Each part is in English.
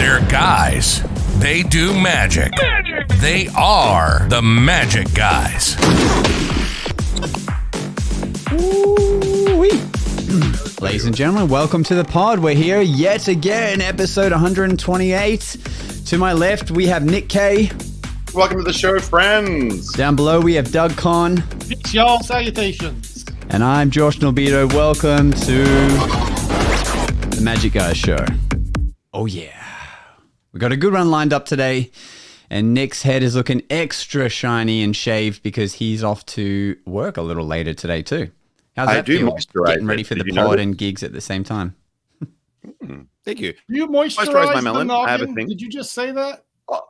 They're guys. They do magic. They are the Magic Guys. Ooh-wee. Ladies and gentlemen, welcome to the pod. We're here yet again, episode 128. To my left, we have Nick K. Welcome to the show, friends. Down below, we have Doug Con. Peace, y'all. Salutations. And I'm Josh Norbito. Welcome to the Magic Guys show. Oh, yeah. We got a good run lined up today. And Nick's head is looking extra shiny and shaved because he's off to work a little later today, too. How's that feel? Moisturize Getting ready for the pod and gigs at the same time. Thank you. Do you moisturize my melon. the noggin? I have a thing. Did you just say that? Oh,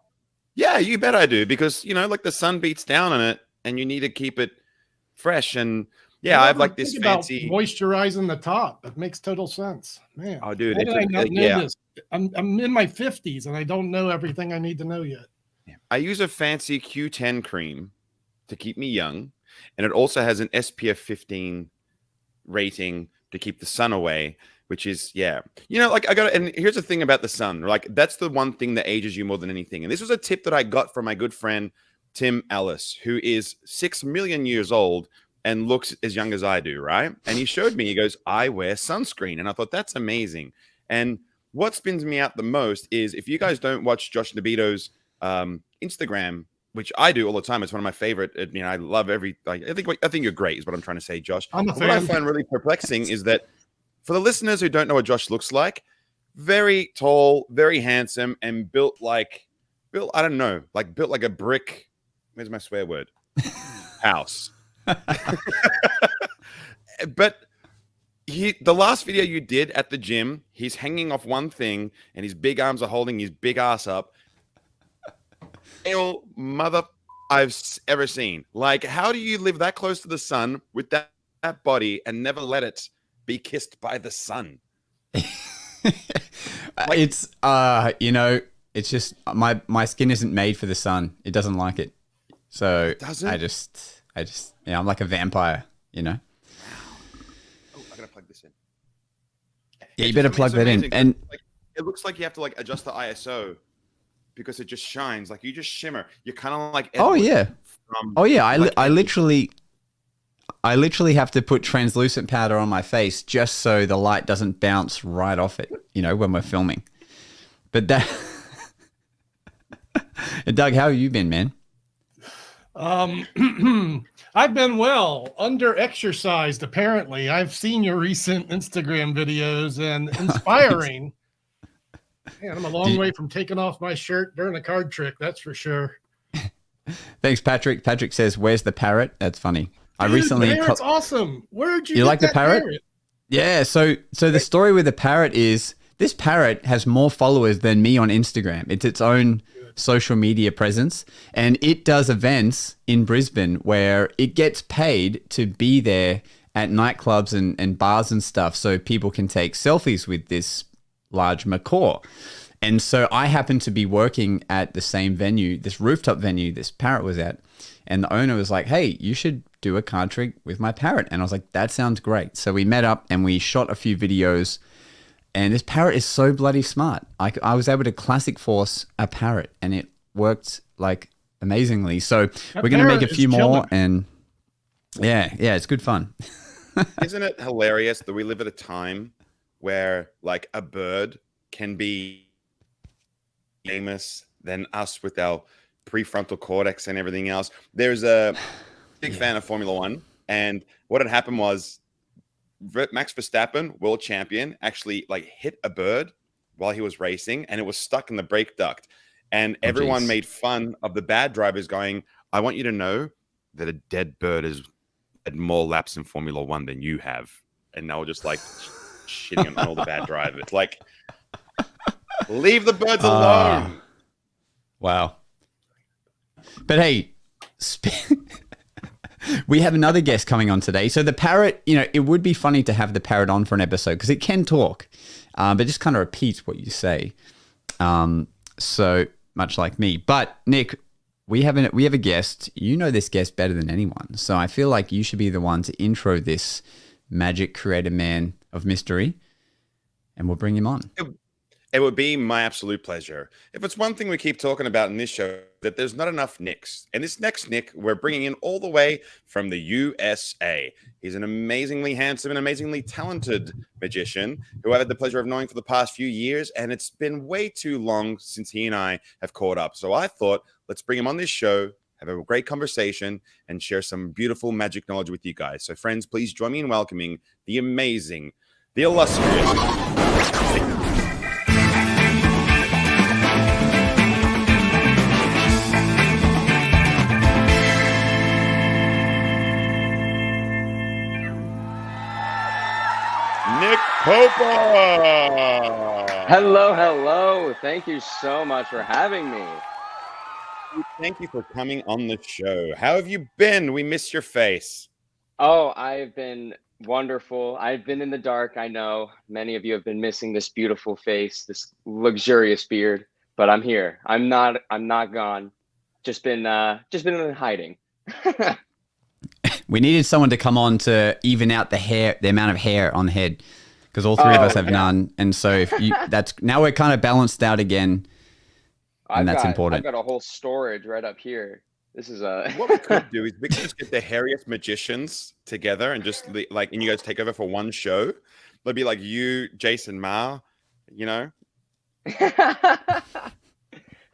yeah, you bet I do. Because, like the sun beats down on it and you need to keep it fresh. And I have like this fancy moisturizing the top. That makes total sense. Man. Oh, dude. Why did I not know this? I'm in my 50s and I don't know everything I need to know yet. I use a fancy Q10 cream to keep me young. And it also has an SPF 15 rating to keep the sun away, which is, and here's the thing about the sun. Like, that's the one thing that ages you more than anything. And this was a tip that I got from my good friend, Tim Ellis, who is 6 million years old and looks as young as I do, right? And he showed me, he goes, I wear sunscreen. And I thought, that's amazing. And what spins me out the most is if you guys don't watch Josh Nobito's Instagram, which I do all the time. It's one of my favorite. I love I think you're great is what I'm trying to say, Josh. What I find really perplexing is that for the listeners who don't know what Josh looks like, very tall, very handsome, and built like a brick. Where's my swear word? House. But the last video you did at the gym, he's hanging off one thing, and his big arms are holding his big ass up. Mother I've ever seen. Like, how do you live that close to the sun with that body and never let it be kissed by the sun? It's it's just my skin isn't made for the sun. It doesn't like it. So I just I'm like a vampire, Oh, I gotta plug this in. Yeah, you better plug that in. And it looks like you have to adjust the ISO. Because it just shines, like you just shimmer. You're kind of like Edward I literally have to put translucent powder on my face just so the light doesn't bounce right off it. When we're filming. But that, Doug, how have you been, man? I've been well, under exercised. Apparently, I've seen your recent Instagram videos and inspiring. Man, I'm a long way from taking off my shirt during a card trick, that's for sure. Thanks, Patrick. Patrick says, "Where's the parrot?" That's funny. Dude, the parrot's awesome. Where'd you get like the that parrot? Yeah. So the story with the parrot is this parrot has more followers than me on Instagram. It's its own social media presence, and it does events in Brisbane where it gets paid to be there at nightclubs and bars and stuff, so people can take selfies with this large macaw. And so I happened to be working at the same venue, this rooftop venue this parrot was at, and the owner was like, hey, you should do a card trick with my parrot. And I was like, that sounds great. So we met up and we shot a few videos, and this parrot is so bloody smart. I was able to classic force a parrot and it worked amazingly. So we're going to make a few more, and yeah, it's good fun. Isn't it hilarious that we live at a time where a bird can be famous than us with our prefrontal cortex and everything else? There's a big fan of Formula One, and what had happened was Max Verstappen, world champion, actually hit a bird while he was racing, and it was stuck in the brake duct. And everyone made fun of the bad drivers, going, I want you to know that a dead bird has had more laps in Formula One than you have. And they were just shitting on all the bad drivers. Leave the birds alone. Wow. But hey, we have another guest coming on today. So the parrot, it would be funny to have the parrot on for an episode because it can talk, but just kind of repeats what you say. So much like me. But Nick, we have a guest. You know this guest better than anyone. So I feel like you should be the one to intro this magic creator man of mystery, and we'll bring him on. It would be my absolute pleasure. If it's one thing we keep talking about in this show, that there's not enough Nicks. And this next Nick, we're bringing in all the way from the USA. He's an amazingly handsome and amazingly talented magician who I've had the pleasure of knowing for the past few years. And it's been way too long since he and I have caught up. So I thought, let's bring him on this show, have a great conversation, and share some beautiful magic knowledge with you guys. So friends, please join me in welcoming the amazing, the illustrious... Nick Popa. Hello. Thank you so much for having me. Thank you for coming on the show. How have you been? We miss your face. Oh, I've been wonderful. I've been in the dark. I know many of you have been missing this beautiful face, this luxurious beard, but I'm here. I'm not gone. Just been in hiding. We needed someone to come on to even out the amount of hair on the head, because all three of us have none. And so now we're kind of balanced out again, and that's important. I've got a whole storage right up here. This is what we could do is we could just get the hairiest magicians together and just and you guys take over for one show. It'd be like you, Jason Ma, you know.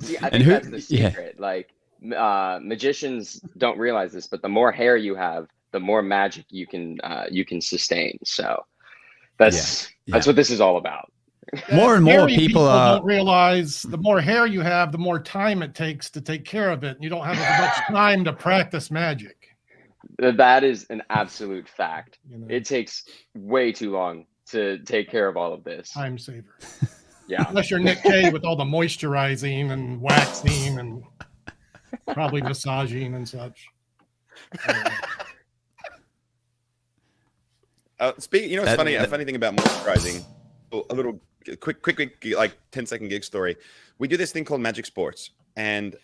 See, I think that's the secret. Yeah. Magicians don't realize this, but the more hair you have, the more magic you can sustain. So that's what this is all about. More and more people don't realize the more hair you have, the more time it takes to take care of it. You don't have as much time to practice magic. That is an absolute fact. You know? It takes way too long to take care of all of this. Time saver. Yeah. Unless you're Nick K with all the moisturizing and waxing and probably massaging and such. Speaking, it's funny. A funny thing about moisturizing. A little quick, like 10-second gig story. We do this thing called magic sports, and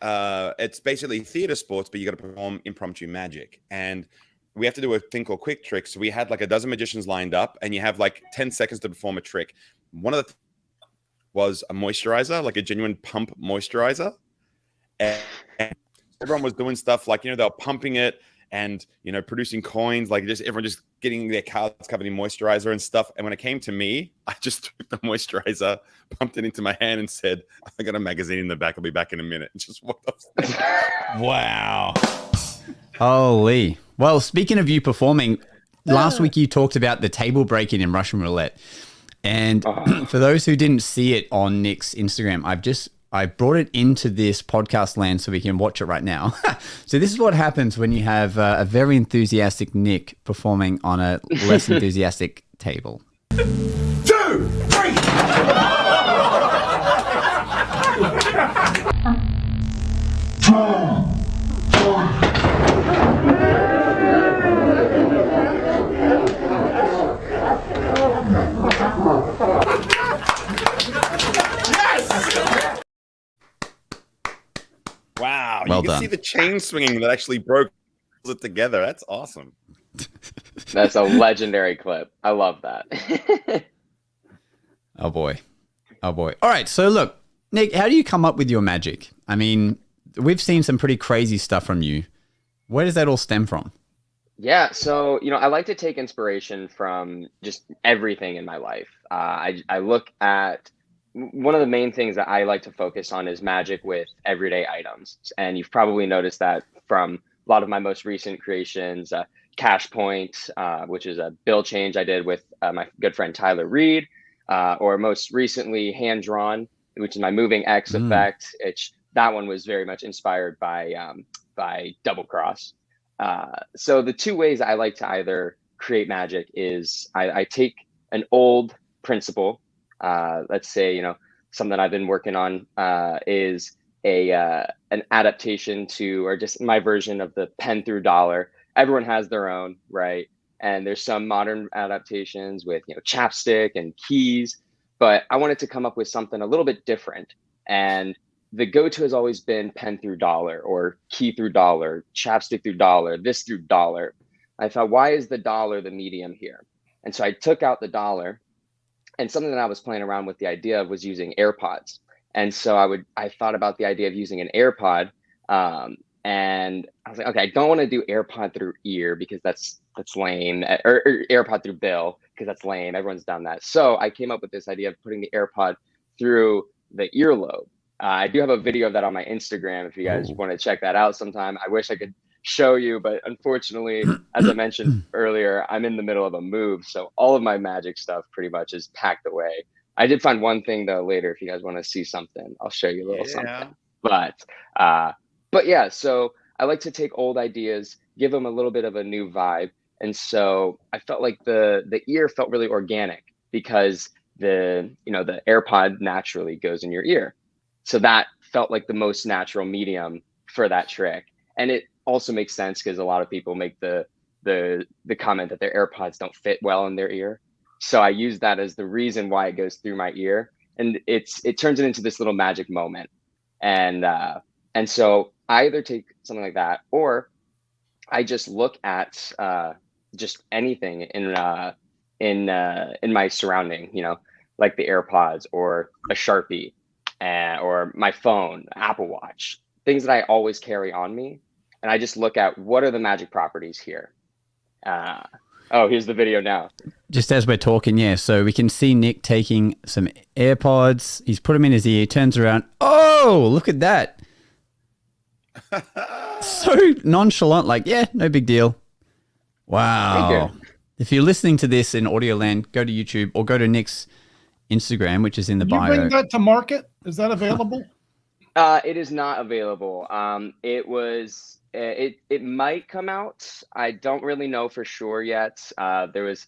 it's basically theater sports, but you got to perform impromptu magic. And we have to do a thing called quick tricks. So we had like a dozen magicians lined up, and you have like 10 seconds to perform a trick. One of the was a moisturizer, like a genuine pump moisturizer. And everyone was doing stuff like, they were pumping it and, producing coins, like everyone just getting their cards covered in moisturizer and stuff. And when it came to me, I just took the moisturizer, pumped it into my hand and said, I got a magazine in the back. I'll be back in a minute. And just walked off. Wow. Holy. Well, speaking of you performing, last week you talked about the table breaking in Russian roulette. And for those who didn't see it on Nick's Instagram, I brought it into this podcast land so we can watch it right now. So this is what happens when you have a very enthusiastic Nick performing on a less enthusiastic table. 2, 3. Wow. Well you can done. see the chain swinging that actually broke it together. That's awesome. That's a legendary clip. I love that. Oh boy. All right. So look, Nick, how do you come up with your magic? I mean, we've seen some pretty crazy stuff from you. Where does that all stem from? Yeah. So, I like to take inspiration from just everything in my life. I look at one of the main things that I like to focus on is magic with everyday items. And you've probably noticed that from a lot of my most recent creations, Cash Point, which is a bill change I did with my good friend Tyler Reed, or most recently Hand Drawn, which is my moving X effect. That one was very much inspired by Double Cross. So the two ways I like to either create magic is I take an old principle. Let's say, something I've been working on is an adaptation to, or just my version of the pen through dollar. Everyone has their own, right? And there's some modern adaptations with, chapstick and keys, but I wanted to come up with something a little bit different. And the go-to has always been pen through dollar or key through dollar, chapstick through dollar, this through dollar. I thought, why is the dollar the medium here? And so I took out the dollar And something that I was playing around with the idea of was using AirPods. And so I thought about the idea of using an AirPod. And I was like, okay, I don't want to do AirPod through ear because that's lame, or AirPod through bill because that's lame. Everyone's done that. So I came up with this idea of putting the AirPod through the earlobe. I do have a video of that on my Instagram if you guys want to check that out sometime. I wish I could show you, but unfortunately, as I mentioned earlier, I'm in the middle of a move, so all of my magic stuff pretty much is packed away. I did find one thing though later. If you guys want to see something, I'll show you a little something. But yeah, so I like to take old ideas, give them a little bit of a new vibe, and so I felt like the ear felt really organic because the AirPod naturally goes in your ear, so that felt like the most natural medium for that trick. And it also makes sense because a lot of people make the comment that their AirPods don't fit well in their ear. So I use that as the reason why it goes through my ear, and it turns it into this little magic moment. And so I either take something like that, or I just look at just anything in my surrounding, like the AirPods or a Sharpie, or my phone, Apple Watch, things that I always carry on me. And I just look at what are the magic properties here. Here's the video now. Just as we're talking, yeah. So we can see Nick taking some AirPods. He's put them in his ear. He turns around. Oh, look at that. So nonchalant, like, yeah, no big deal. Wow. If you're listening to this in audio land, go to YouTube or go to Nick's Instagram, which is in the bio. You bring that to market? Is that available? It is not available. It might come out. I don't really know for sure yet. There was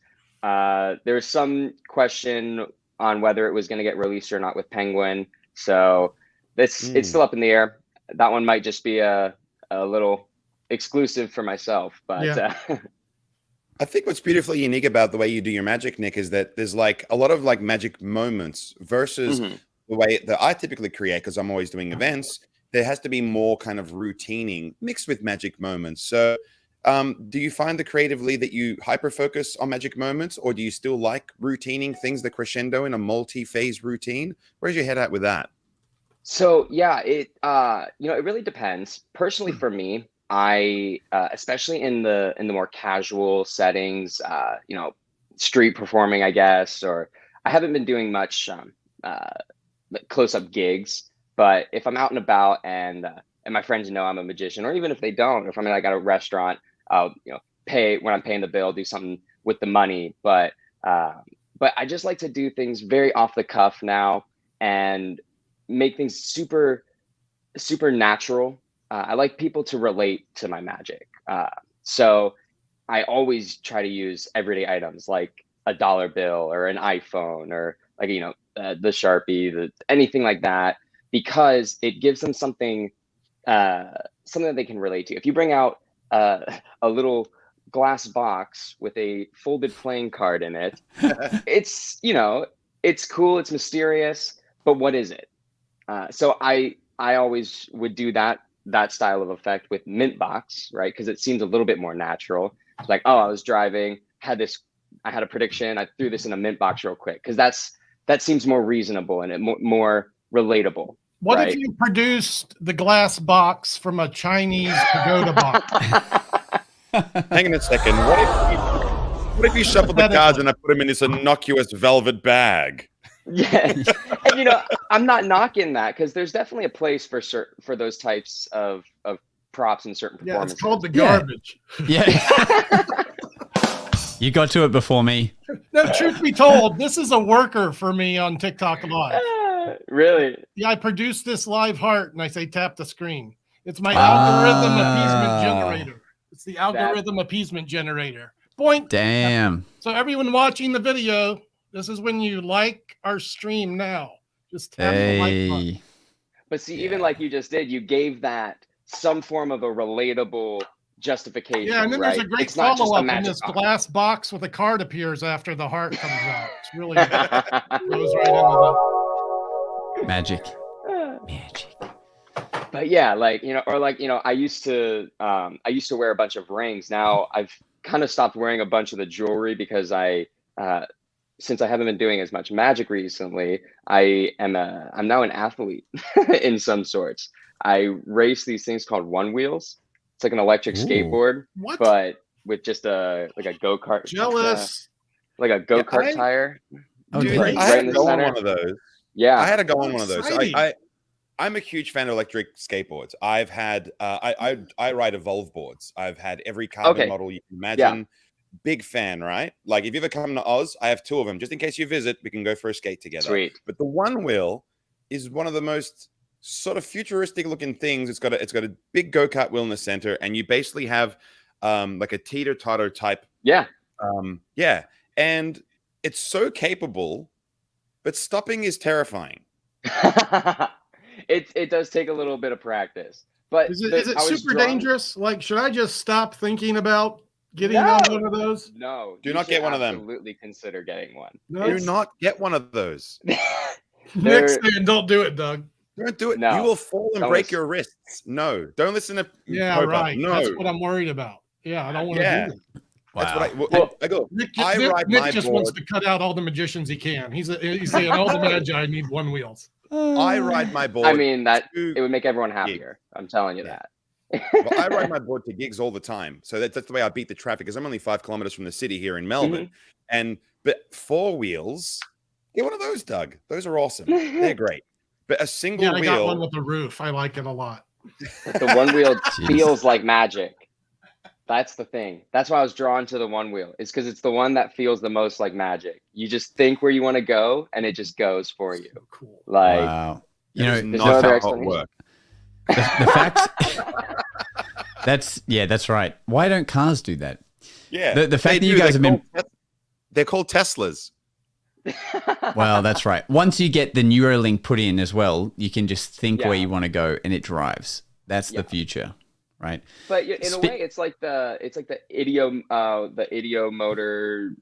some question on whether it was going to get released or not with Penguin. So it's still up in the air. That one might just be a little exclusive for myself, but yeah. I think what's beautifully unique about the way you do your magic, Nick, is that there's like a lot of like magic moments versus the way that I typically create, because I'm always doing events. There has to be more kind of routining mixed with magic moments. So do you find that creatively that you hyper focus on magic moments, or do you still like routining things, the crescendo in a multi-phase routine? Where's your head at with that? So yeah, it really depends. Personally, for me, I especially in the more casual settings, street performing, I guess, or I haven't been doing much close-up gigs. But if I'm out and about and my friends know I'm a magician, or even if they don't, if I'm like at a restaurant, I'll pay when I'm paying the bill, do something with the money. But I just like to do things very off the cuff now and make things super, super natural. I like people to relate to my magic. So I always try to use everyday items like a dollar bill or an iPhone or like, the Sharpie, anything like that, because it gives them something that they can relate to. If you bring out a little glass box with a folded playing card in it, it's cool, it's mysterious, but what is it? So I always would do that style of effect with mint box, right? Because it seems a little bit more natural. It's like, I was driving, I had a prediction, I threw this in a mint box real quick, because that seems more reasonable and more relatable. What right? if you produced the glass box from a Chinese pagoda box? Hang on a second. What if you shuffled the cards and I put them in this innocuous velvet bag? Yeah, and I'm not knocking that, because there's definitely a place for those types of props in certain performances. Yeah, it's called the garbage. Yeah. You got to it before me. No, truth be told, this is a worker for me on TikTok Live. Really? Yeah, I produce this live heart and I say tap the screen. It's my algorithm appeasement generator. It's the algorithm appeasement generator. Point. Damn. So everyone watching the video, this is when you like our stream now. Just tap the like button. But see, even like you just did, you gave that some form of a relatable justification. Yeah, and then right? there's a great follow-up in this glass box with a card appears after the heart comes out. It's really goes right into the magic. But yeah, I used to wear a bunch of rings. Now I've kind of stopped wearing a bunch of the jewelry because I since I haven't been doing as much magic recently, I'm now an athlete in some sorts. I race these things called one wheels. It's like an electric skateboard, What? but with just a go-kart. Jealous. Like a go-kart I- tire. Oh, Dude, nice. I had Right in to the go on center. one of those. Yeah. I had to go on one of those. So Exciting. I'm a huge fan of electric skateboards. I've had I ride Evolve boards. I've had every carbon Okay. model you can imagine. Big fan, right? Like if you ever come to Oz, I have 2 of them. Just in case you visit, we can go for a skate together. Sweet. But the one wheel is one of the most sort of futuristic looking things. It's got a big go-kart wheel in the center, and you basically have like a teeter-totter type. Yeah. Yeah. And it's so capable, but stopping is terrifying. It does take a little bit of practice. But Is it I was super drawn- dangerous? Like, should I just stop thinking about getting No. on one of those? No. Do you not get should one of them. Absolutely consider getting one. No. Do not get one of those. Nick's saying, don't do it, Doug. Don't do it. No. You will fall and Don't break listen. your wrists. No. Don't listen to Yeah, Popa. right. No. That's what I'm worried about. Yeah, I don't want to Yeah. do that. That's what Well, I go. Nick, I ride my just board. wants to cut out all the magicians he can. He's saying all the magi need one wheels. I ride my board. I mean, that to- it would make everyone happier. I'm telling you Yeah. that. well, I ride my board to gigs all the time. So that's the way I beat the traffic, because I'm only 5 kilometers from the city here in Melbourne. But 4 wheels, get one of those, Doug. Those are awesome. They're great. But a single Yeah, I got one wheel, with a roof. I like it a lot. The one wheel Jeez. feels like magic. That's the thing. That's why I was drawn to the one wheel. It's because it's the one that feels the most like magic. You just think where you want to go, and it just goes for you. So cool. Like Wow. You that know, is there's not no other how it explanation. works. the fact that's right. Why don't cars do that? Yeah. The fact they that you do. guys have been They're called Teslas. well, that's right. Once you get the Neuralink put in as well, you can just think where Yeah. you want to go and it drives. That's Yeah. the future, right? But in a way, it's like the idiomotor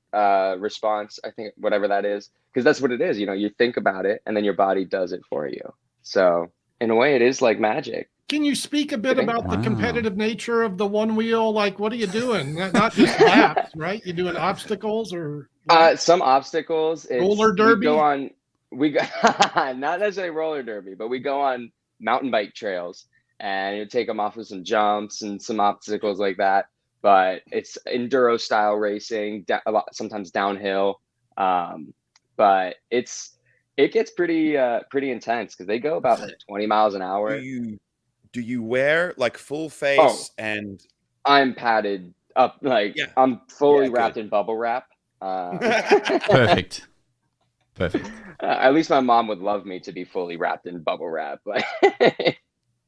response. I think whatever that is, because that's what it is. You know, you think about it, and then your body does it for you. So in a way, it is like magic. Can you speak a bit about the Wow. competitive nature of the one wheel? Like, what are you doing? Not just laps, right? You doing obstacles or Some obstacles. Roller derby? We go not necessarily roller derby, but we go on mountain bike trails and you take them off with some jumps and some obstacles like that. But it's enduro style racing, a lot, sometimes downhill. But it gets pretty intense because they go about like 20 miles an hour. Do you wear like full face and I'm padded up, like Yeah. I'm fully Yeah, wrapped good. in bubble wrap. Perfect. Perfect. At least my mom would love me to be fully wrapped in bubble wrap.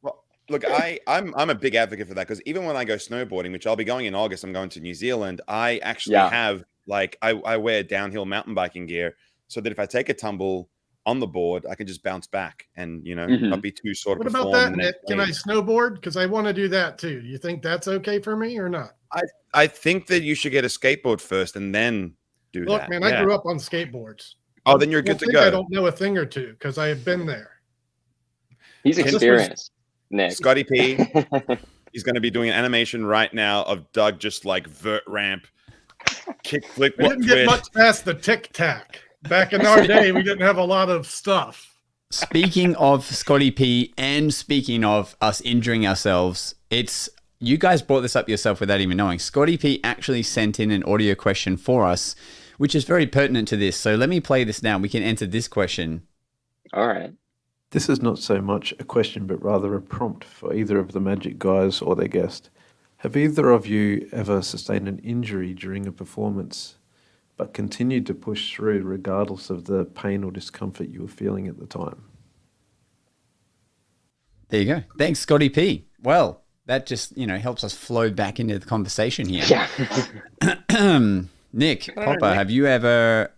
Well, look, I'm a big advocate for that, because even when I go snowboarding, which I'll be going in August, I'm going to New Zealand. I actually Yeah. have like I wear downhill mountain biking gear so that if I take a tumble on the board, I can just bounce back and not be too sort of. what about performed that, the Nick? next Can I day. snowboard? Because I want to do that too. You think that's okay for me or not? I think that you should get a skateboard first and then do Look, that. man, Yeah. I grew up on skateboards. Oh, then you're Don't good to think I go. don't know a thing or two because I have been there. He's This was- experienced, Nick. Scotty P, he's going to be doing an animation right now of Doug just like vert ramp, kick flip, We didn't get twist. much past the tic tac. Back in our day, we didn't have a lot of stuff. Speaking of Scotty P and speaking of us injuring ourselves, you guys brought this up yourself without even knowing. Scotty P actually sent in an audio question for us, which is very pertinent to this. So let me play this now. We can answer this question. All right. This is not so much a question, but rather a prompt for either of the Magic guys or their guest. Have either of you ever sustained an injury during a performance, but continued to push through regardless of the pain or discomfort you were feeling at the time? There you go. Thanks, Scotty P. Well, that just, helps us flow back into the conversation here. Yeah. Nick, Popa, have you ever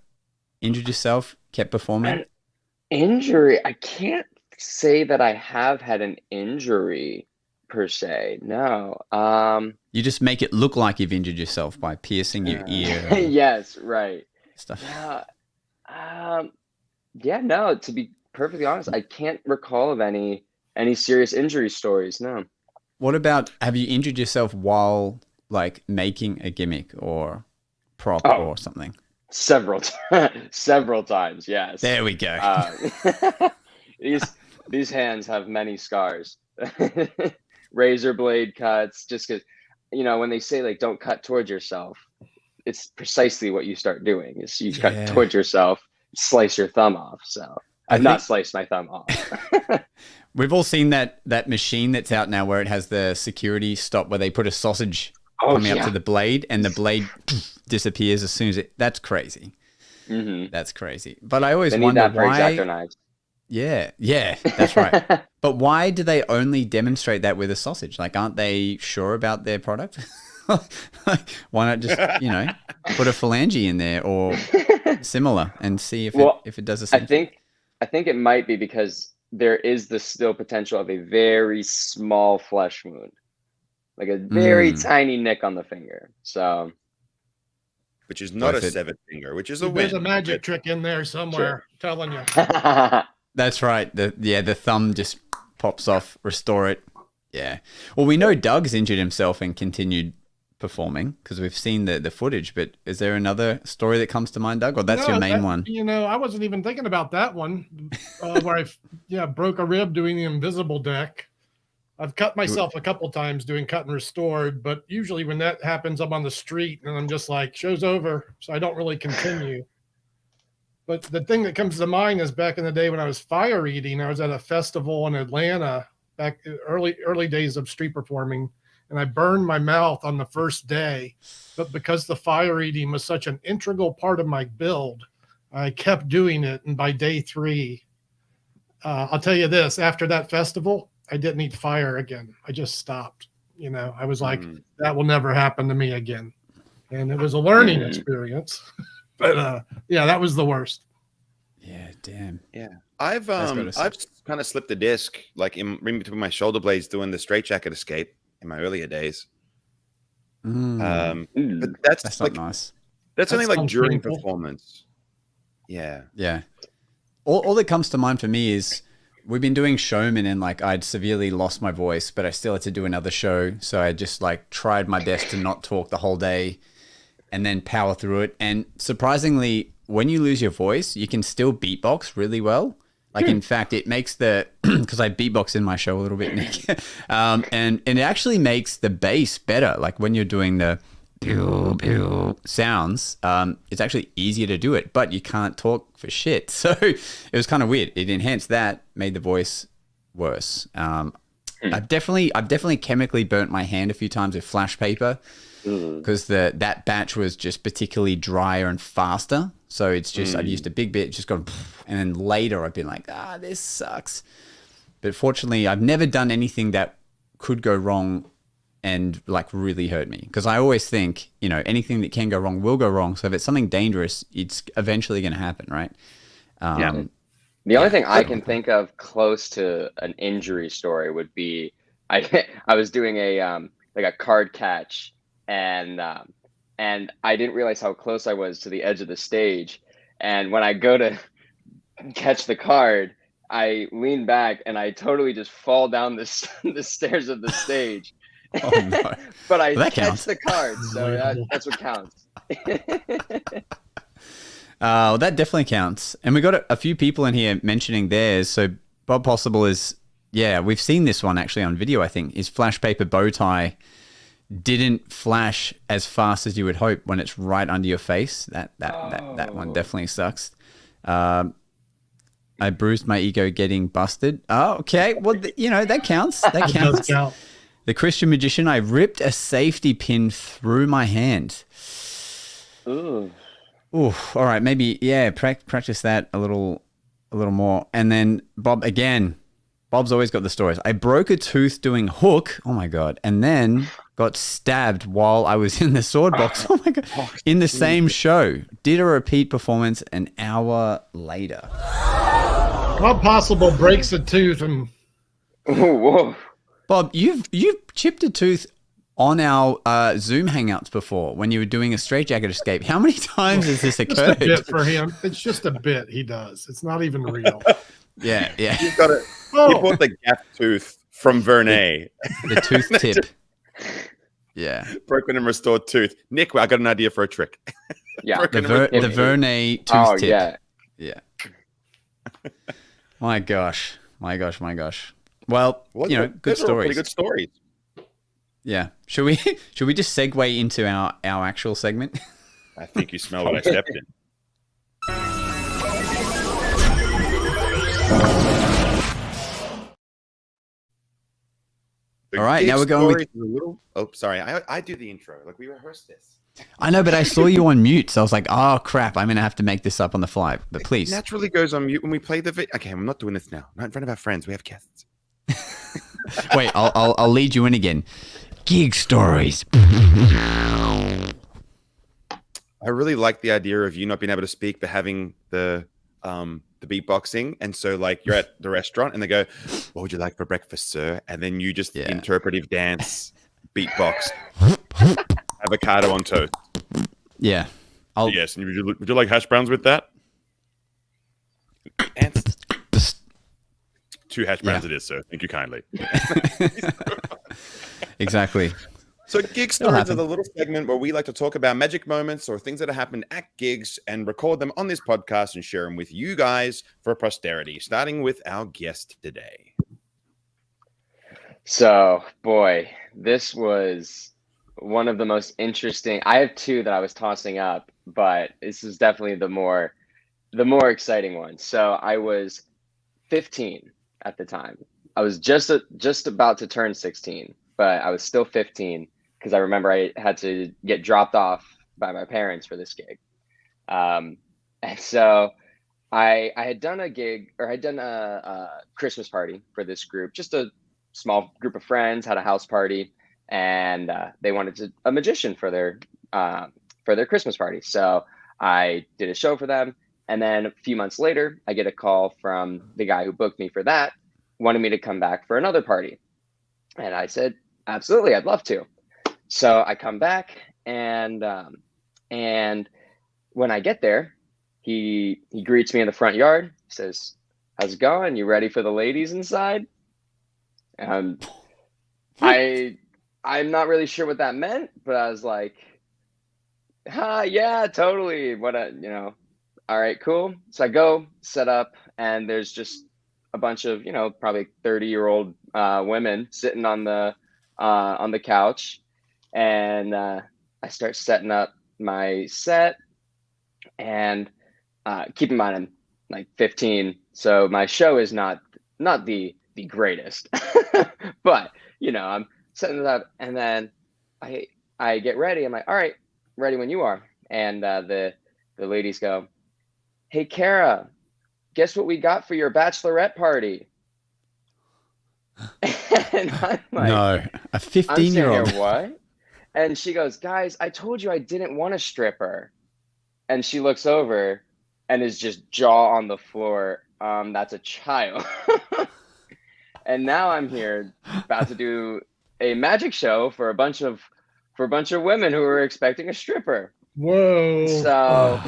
injured yourself, kept performing? Injury. I can't say that I have had an injury per se. No. You just make it look like you've injured yourself by piercing your ear and Yes, right. stuff. Yeah, no, to be perfectly honest, I can't recall of any serious injury stories. No. What about, have you injured yourself while like making a gimmick or prop Oh. or something? Several several times, yes. There we go. These hands have many scars. Razor blade cuts, just because, when they say like don't cut towards yourself, it's precisely what you start doing is you cut towards yourself, slice your thumb off. So I've not sliced my thumb off. We've all seen that machine that's out now where it has the security stop where they put a sausage coming up to the blade and the blade disappears as soon as that's crazy. Mm-hmm. That's crazy. But I always they wonder need that for why. X-Acto knives. Yeah, that's right. But why do they only demonstrate that with a sausage? Like, aren't they sure about their product? Why not just, put a phalange in there or similar and see if it does the same thing? I think it might be because there is the still potential of a very small flesh wound, like a very tiny nick on the finger. So, which is not a severed finger, which is a win. There's a magic trick in there somewhere. Telling you. That's right. The thumb just pops off. Restore it. Yeah. Well, we know Doug's injured himself and continued performing because we've seen the footage. But is there another story that comes to mind, Doug? Or that's your main one? I wasn't even thinking about that one. Where I broke a rib doing the invisible deck. I've cut myself a couple times doing cut and restored, but usually when that happens, I'm on the street and I'm just like, show's over, so I don't really continue. But the thing that comes to mind is back in the day when I was fire eating, I was at a festival in Atlanta back early days of street performing, and I burned my mouth on the first day. But because the fire eating was such an integral part of my build, I kept doing it. And by day 3, I'll tell you this, after that festival, I didn't eat fire again. I just stopped. I was like, that will never happen to me again. And it was a learning experience. But that was the worst. Yeah, damn. Yeah. I've kind of slipped a disc like in between my shoulder blades doing the straitjacket escape in my earlier days. But that's like, not nice. That's only like during painful. performance. Yeah. Yeah. All that comes to mind for me is we've been doing showman and like I'd severely lost my voice, but I still had to do another show. So I just like tried my best to not talk the whole day and then power through it. And surprisingly, when you lose your voice, you can still beatbox really well. Like, in fact, it makes because I beatbox in my show a little bit, Nick. And it actually makes the bass better. Like when you're doing the pew, pew sounds, it's actually easier to do it, but you can't talk for shit. So it was kind of weird. It enhanced that, made the voice worse. I've definitely chemically burnt my hand a few times with flash paper because that batch was just particularly drier and faster. So it's just I've used a big bit, just gone, and then later I've been like, this sucks. But fortunately, I've never done anything that could go wrong and like really hurt me, because I always think anything that can go wrong will go wrong. So if it's something dangerous, it's eventually going to happen, right? The only thing I can think of close to an injury story would be I was doing a card catch and I didn't realize how close I was to the edge of the stage, and when I go to catch the card, I lean back and I totally just fall down the stairs of the stage. Oh, no. But I that catch counts. the card, so that's what counts. That definitely counts. And we got a few people in here mentioning theirs. So Bob Possible is, we've seen this one actually on video, I think. His flash paper bow tie didn't flash as fast as you would hope when it's right under your face. That one definitely sucks. I bruised my ego getting busted. Oh, okay. Well, that counts. That counts. Does count. The Christian Magician, I ripped a safety pin through my hand. Ooh. Ooh, all right. Maybe, practice that a little more. And then Bob, again, Bob's always got the stories. I broke a tooth doing hook. Oh, my God. And then got stabbed while I was in the sword box. Oh, my God. In the same show. Did a repeat performance an hour later. Bob Possible breaks a tooth and... Whoa. Bob, you've chipped a tooth on our Zoom Hangouts before when you were doing a straitjacket escape. How many times has this occurred? Just a bit for him. It's just a bit he does. It's not even real. Yeah. You've got it. Oh. You bought the gap tooth from Vernay. The tooth tip. Yeah. Broken and restored tooth. Nick, I got an idea for a trick. Yeah. Broken The with the Vernay tooth Oh tip. yeah. Yeah. My gosh. Well, Well, good those are all pretty stories. good stories. Yeah. Should we just segue into our actual segment? I think you smell what I stepped in. All right, now we're going with. Oh, sorry. I do the intro. Like, we rehearsed this. I know, but I saw you on mute, so I was like, "Oh crap! I'm gonna have to make this up on the fly." But please, It naturally goes on mute when we play the video. Okay, I'm not doing this now. Not in front of our friends. We have guests. wait. I'll lead you in again. Gig stories. I really like the idea of you not being able to speak, but having the beatboxing. And so, like, you're at the restaurant and they go, "What would you like for breakfast, sir?" And then you just interpretive dance, beatbox, avocado on toast. Yeah. Yes. And would you like hash browns with that? And 2 hash browns it is, sir. Thank you kindly. Exactly. So gig stories are the little segment where we like to talk about magic moments or things that have happened at gigs and record them on this podcast and share them with you guys for posterity, starting with our guest today. So, boy, this was one of the most interesting. I have 2 that I was tossing up, but this is definitely the more exciting one. So I was 15 at the time. I was just about to turn 16, but I was still 15 because I remember I had to get dropped off by my parents for this gig. And so I had done a gig, or I'd done a Christmas party for this group, just a small group of friends, had a house party, and they wanted a magician for their Christmas party. So I did a show for them. And then a few months later, I get a call from the guy who booked me for that, wanted me to come back for another party. And I said, absolutely, I'd love to. So I come back, and when I get there, he greets me in the front yard. He says, "How's it going? You ready for the ladies inside?" I'm not really sure what that meant, but I was like, yeah, totally. All right, cool. So I go set up, and there's just a bunch of, probably 30-year-old women sitting on the couch, and I start setting up my set. And keep in mind, I'm like 15, so my show is not the greatest, but I'm setting it up, and then I get ready. I'm like, all right, ready when you are. And the ladies go, "Hey, Kara, guess what we got for your bachelorette party?" And I'm like, no, a 15-year-old. What? And she goes, "Guys, I told you I didn't want a stripper." And she looks over and is just jaw on the floor. That's a child. And now I'm here about to do a magic show for a bunch of women who are expecting a stripper. Whoa. So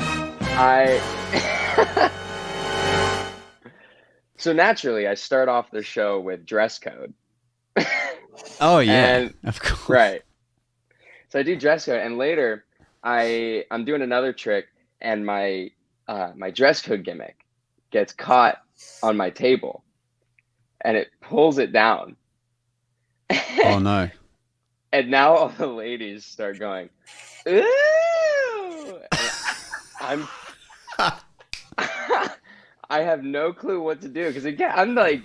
so naturally I start off the show with dress code. Oh yeah, of course. Right. So I do dress code, and later I'm doing another trick, and my dress code gimmick gets caught on my table, and it pulls it down. Oh no. And now all the ladies start going, "Ooh!" And I have no clue what to do, because again, I'm like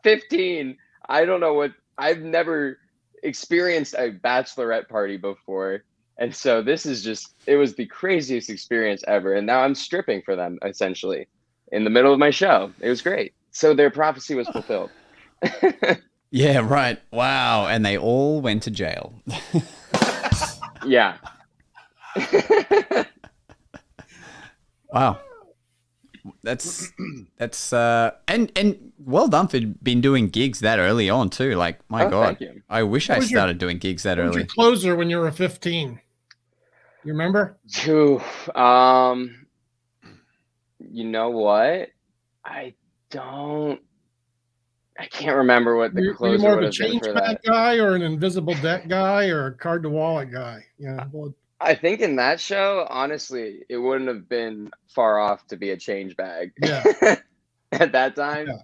15. I don't know I've never experienced a bachelorette party before. And so this is it was the craziest experience ever. And now I'm stripping for them, essentially, in the middle of my show. It was great. So their prophecy was fulfilled. Yeah, right. Wow. And they all went to jail. Yeah. Wow. That's and well done for been doing gigs that early on too. Like, my God, thank you. I wish I started doing gigs that What was early. your closer when you were 15? You remember? You know what? I can't remember what the Were you closer more of would a have been change for bag that. guy, or an invisible deck guy, or a card to wallet guy? Yeah. Well, I think in that show, honestly, it wouldn't have been far off to be a change bag. Yeah. At that time. Yeah.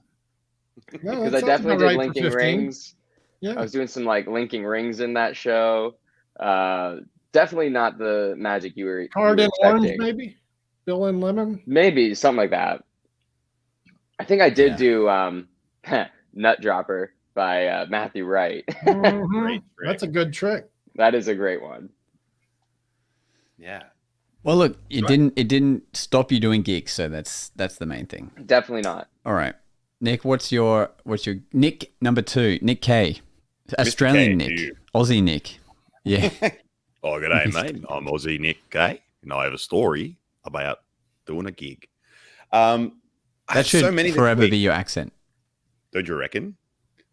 No, Because that I sounds definitely about did right for linking 15. rings. Yeah. I was doing some like linking rings in that show. Definitely not the magic you were Card and orange, expecting. maybe? Bill and lemon? Maybe something like that. I think I did Yeah. do Nut Dropper by Matthew Wright. Mhm. Great trick. That's a good trick. That is a great one. Yeah. Well, look, it didn't stop you doing gigs, so that's the main thing. Definitely not. All right, Nick, what's your Nick number 2? Nick K, Australian K, Nick, you. Aussie Nick. Yeah. Oh, g'day, mate. I'm Aussie Nick K, and I have a story about doing a gig. I That have should so many this forever week. be your accent. Don't you reckon?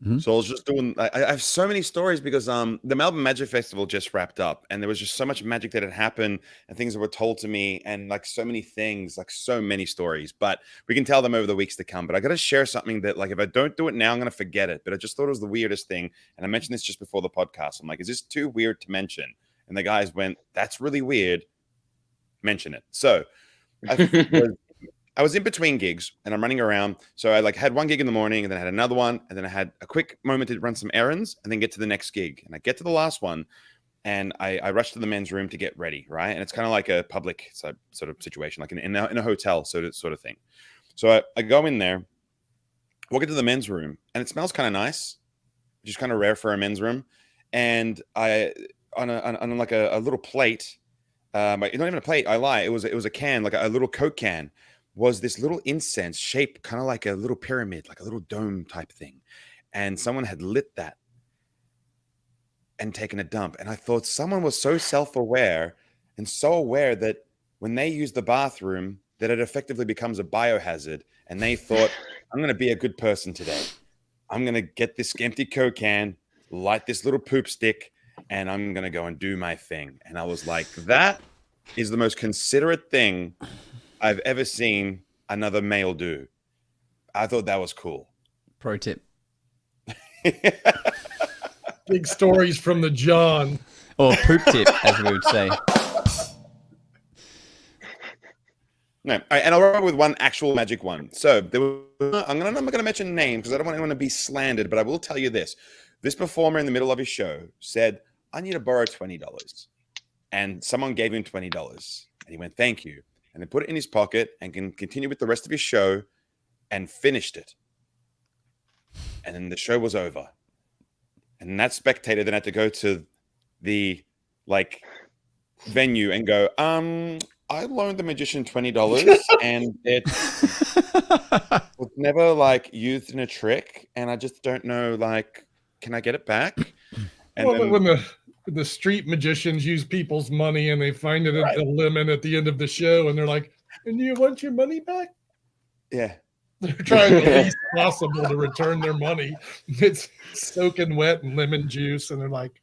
Mhm. So I was just doing. I have so many stories because the Melbourne Magic Festival just wrapped up, and there was just so much magic that had happened, and things that were told to me, and like so many things, like so many stories. But we can tell them over the weeks to come. But I got to share something that, like, if I don't do it now, I'm going to forget it. But I just thought it was the weirdest thing, and I mentioned this just before the podcast. I'm like, is this too weird to mention? And the guys went, "That's really weird. Mention it." So I was in between gigs and I'm running around. So I like had one gig in the morning and then I had another one. And then I had a quick moment to run some errands and then get to the next gig. And I get to the last one and I rush to the men's room to get ready. Right. And it's kind of like a public sort of situation, like in a hotel sort of thing. So I go in there, walk into the men's room and it smells kind of nice, which is kind of rare for a men's room. And I, on like a little plate, not even a plate, I lie. It was a can, like a little Coke can, was this little incense shaped kind of like a little pyramid, like a little dome type thing. And someone had lit that and taken a dump. And I thought someone was so self-aware and so aware that when they use the bathroom, that it effectively becomes a biohazard. And they thought, I'm going to be a good person today. I'm going to get this empty Coke can, light this little poop stick, and I'm going to go and do my thing. And I was like, that is the most considerate thing I've ever seen another male do. I thought that was cool. Pro tip. Big stories from the John. Or poop tip, as we would say. No, all right, and I'll run with one actual magic one. So there was, I'm not going to mention names because I don't want anyone to be slandered, but I will tell you this. This performer in the middle of his show said, I need to borrow $20. And someone gave him $20. And he went, thank you. And then put it in his pocket and can continue with the rest of his show and finished it. And then the show was over. And that spectator then had to go to the venue and go, I loaned the magician $20 and it was never used in a trick. And I just don't know, can I get it back? And Well, then, when the street magicians use people's money and they find it at the lemon at the end of the show and they're like, and do you want your money back? yeah. They're trying the least possible to return their money. It's soaking wet in lemon juice, and they're like,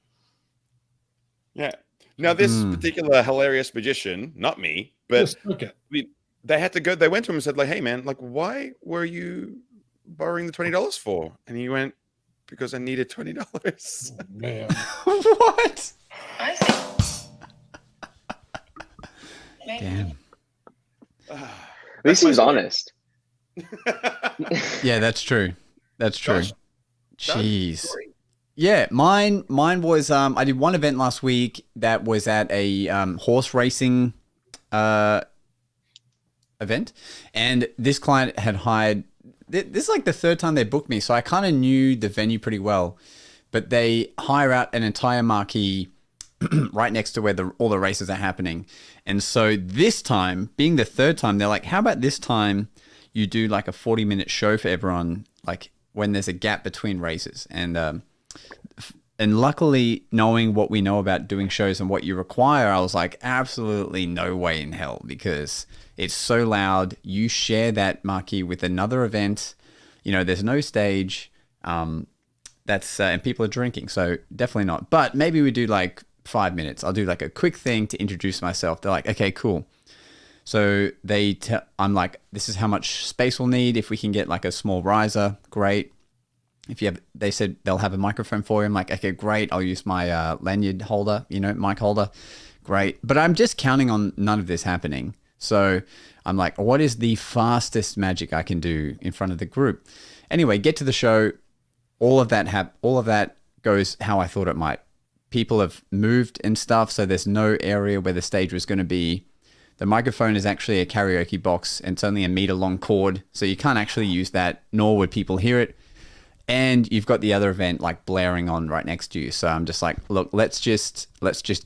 Yeah. Now, this particular hilarious magician, not me, but just took it. they had to go. They went to him and said, hey, man, why were you borrowing the $20 for? And he went, because I needed $20. Man. What? I think. Maybe. Damn. At least he was honest. Yeah, that's true. That's true. Josh, Jeez. Yeah, mine was I did one event last week that was at a horse racing event, and this client had hired. This is like the third time they booked me, so I kind of knew the venue pretty well. But they hire out an entire marquee right next to where all the races are happening, and so this time, being the third time, they're like, "How about this time you do like a 40-minute show for everyone, like when there's a gap between races?" And luckily, knowing what we know about doing shows and what you require, I was like, absolutely no way in hell, because it's so loud. You share that marquee with another event. There's no stage. And people are drinking, so definitely not. But maybe we do 5 minutes. I'll do a quick thing to introduce myself. They're like, okay, cool. So I'm like, this is how much space we'll need. If we can get a small riser, great. They said they'll have a microphone for you. I'm like, okay, great. I'll use my lanyard holder, mic holder. Great. But I'm just counting on none of this happening. So I'm like, what is the fastest magic I can do in front of the group? Anyway, get to the show. All of that goes how I thought it might. People have moved and stuff, so there's no area where the stage was going to be. The microphone is actually a karaoke box, and it's only a meter long cord, so you can't actually use that, nor would people hear it. And you've got the other event like blaring on right next to you. So I'm just like, look, let's just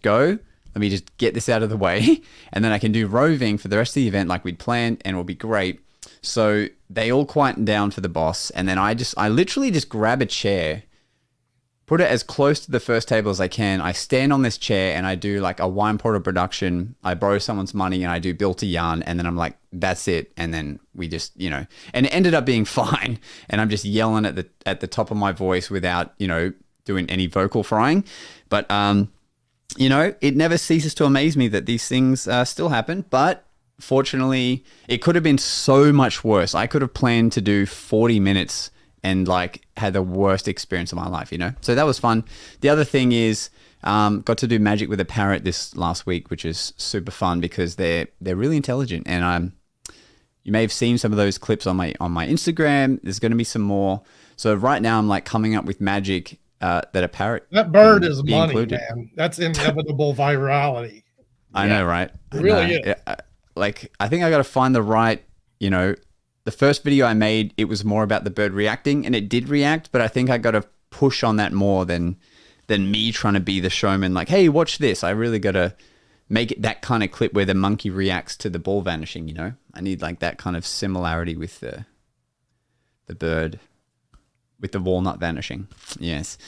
go. Let me just get this out of the way, and then I can do roving for the rest of the event like we'd planned, and it'll be great. So they all quieten down for the boss, and then I literally just grab a chair, put it as close to the first table as I can. I stand on this chair and I do like a wine porter production. I borrow someone's money and I do built a yarn, and then I'm like, that's it. And then we just, and it ended up being fine. And I'm just yelling at the top of my voice without, doing any vocal frying. But, it never ceases to amaze me that these things still happen. But fortunately, it could have been so much worse. I could have planned to do 40 minutes and like had the worst experience of my life, So that was fun. The other thing is, got to do magic with a parrot this last week, which is super fun because they're really intelligent. And you may have seen some of those clips on my Instagram. There's going to be some more. So right now I'm like coming up with magic that a parrot. That bird is money, included. man. That's inevitable virality. I know, right? It really is. I think I got to find the right, the first video I made, it was more about the bird reacting, and it did react, but I think I got to push on that more than me trying to be the showman. Like, hey, watch this. I really got to make it that kind of clip where the monkey reacts to the ball vanishing, I need like that kind of similarity with the bird, with the walnut vanishing. Yes.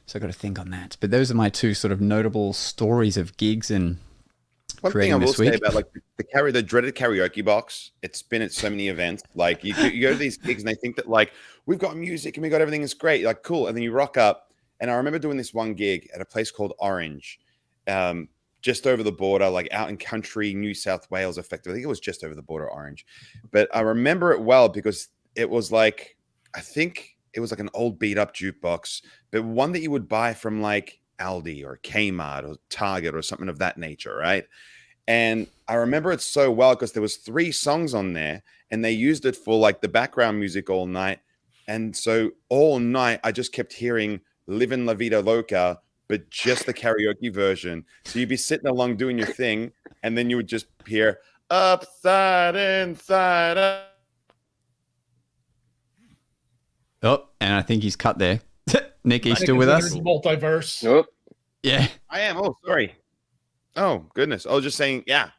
So I got to think on that. But those are my two sort of notable stories of gigs and one thing I will say week. about like the dreaded karaoke box, it's been at so many events. Like you go to these gigs and they think that like we've got music and we got everything is great, like cool, and then you rock up. And I remember doing this one gig at a place called Orange, just over the border, like out in country New South Wales. Effectively, I think it was just over the border, Orange. But I remember it well because it was like, I think it was like an old beat up jukebox, but one that you would buy from like Aldi or Kmart or Target or something of that nature, right? And I remember it so well because there was 3 songs on there and they used it for like the background music all night. And so all night I just kept hearing Livin' La Vida Loca, but just the karaoke version. So you'd be sitting along doing your thing and then you would just hear upside, inside, up. Oh, and I think he's cut there. Nick, are you still with us? Multiverse. Nope. Yeah. I am. Oh, sorry. Oh, goodness. I was just saying, yeah,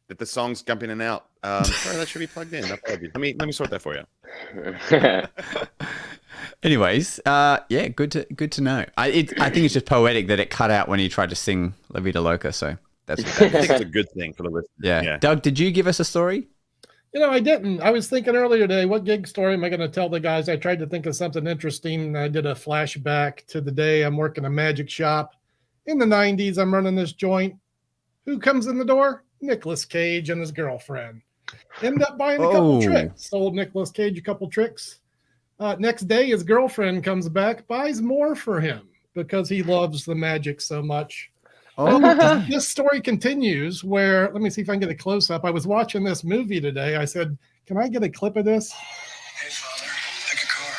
that the song's jumping in and out. Sorry, that should be plugged in. Let me sort that for you. Anyways, yeah, good to know. I think it's just poetic that it cut out when he tried to sing La Vida Loca. So I think it's a good thing for the listeners. Yeah. Doug, did you give us a story? I didn't. I was thinking earlier today, what gig story am I going to tell the guys? I tried to think of something interesting. I did a flashback to the day I'm working a magic shop. In the 90s, I'm running this joint. Who comes in the door? Nicolas Cage and his girlfriend. End up buying a couple tricks. Sold Nicolas Cage a couple tricks. Next day, his girlfriend comes back, buys more for him because he loves the magic so much. Oh, this story continues where, let me see if I can get a close up. I was watching this movie today. I said, can I get a clip of this? Hey, father, pick a car.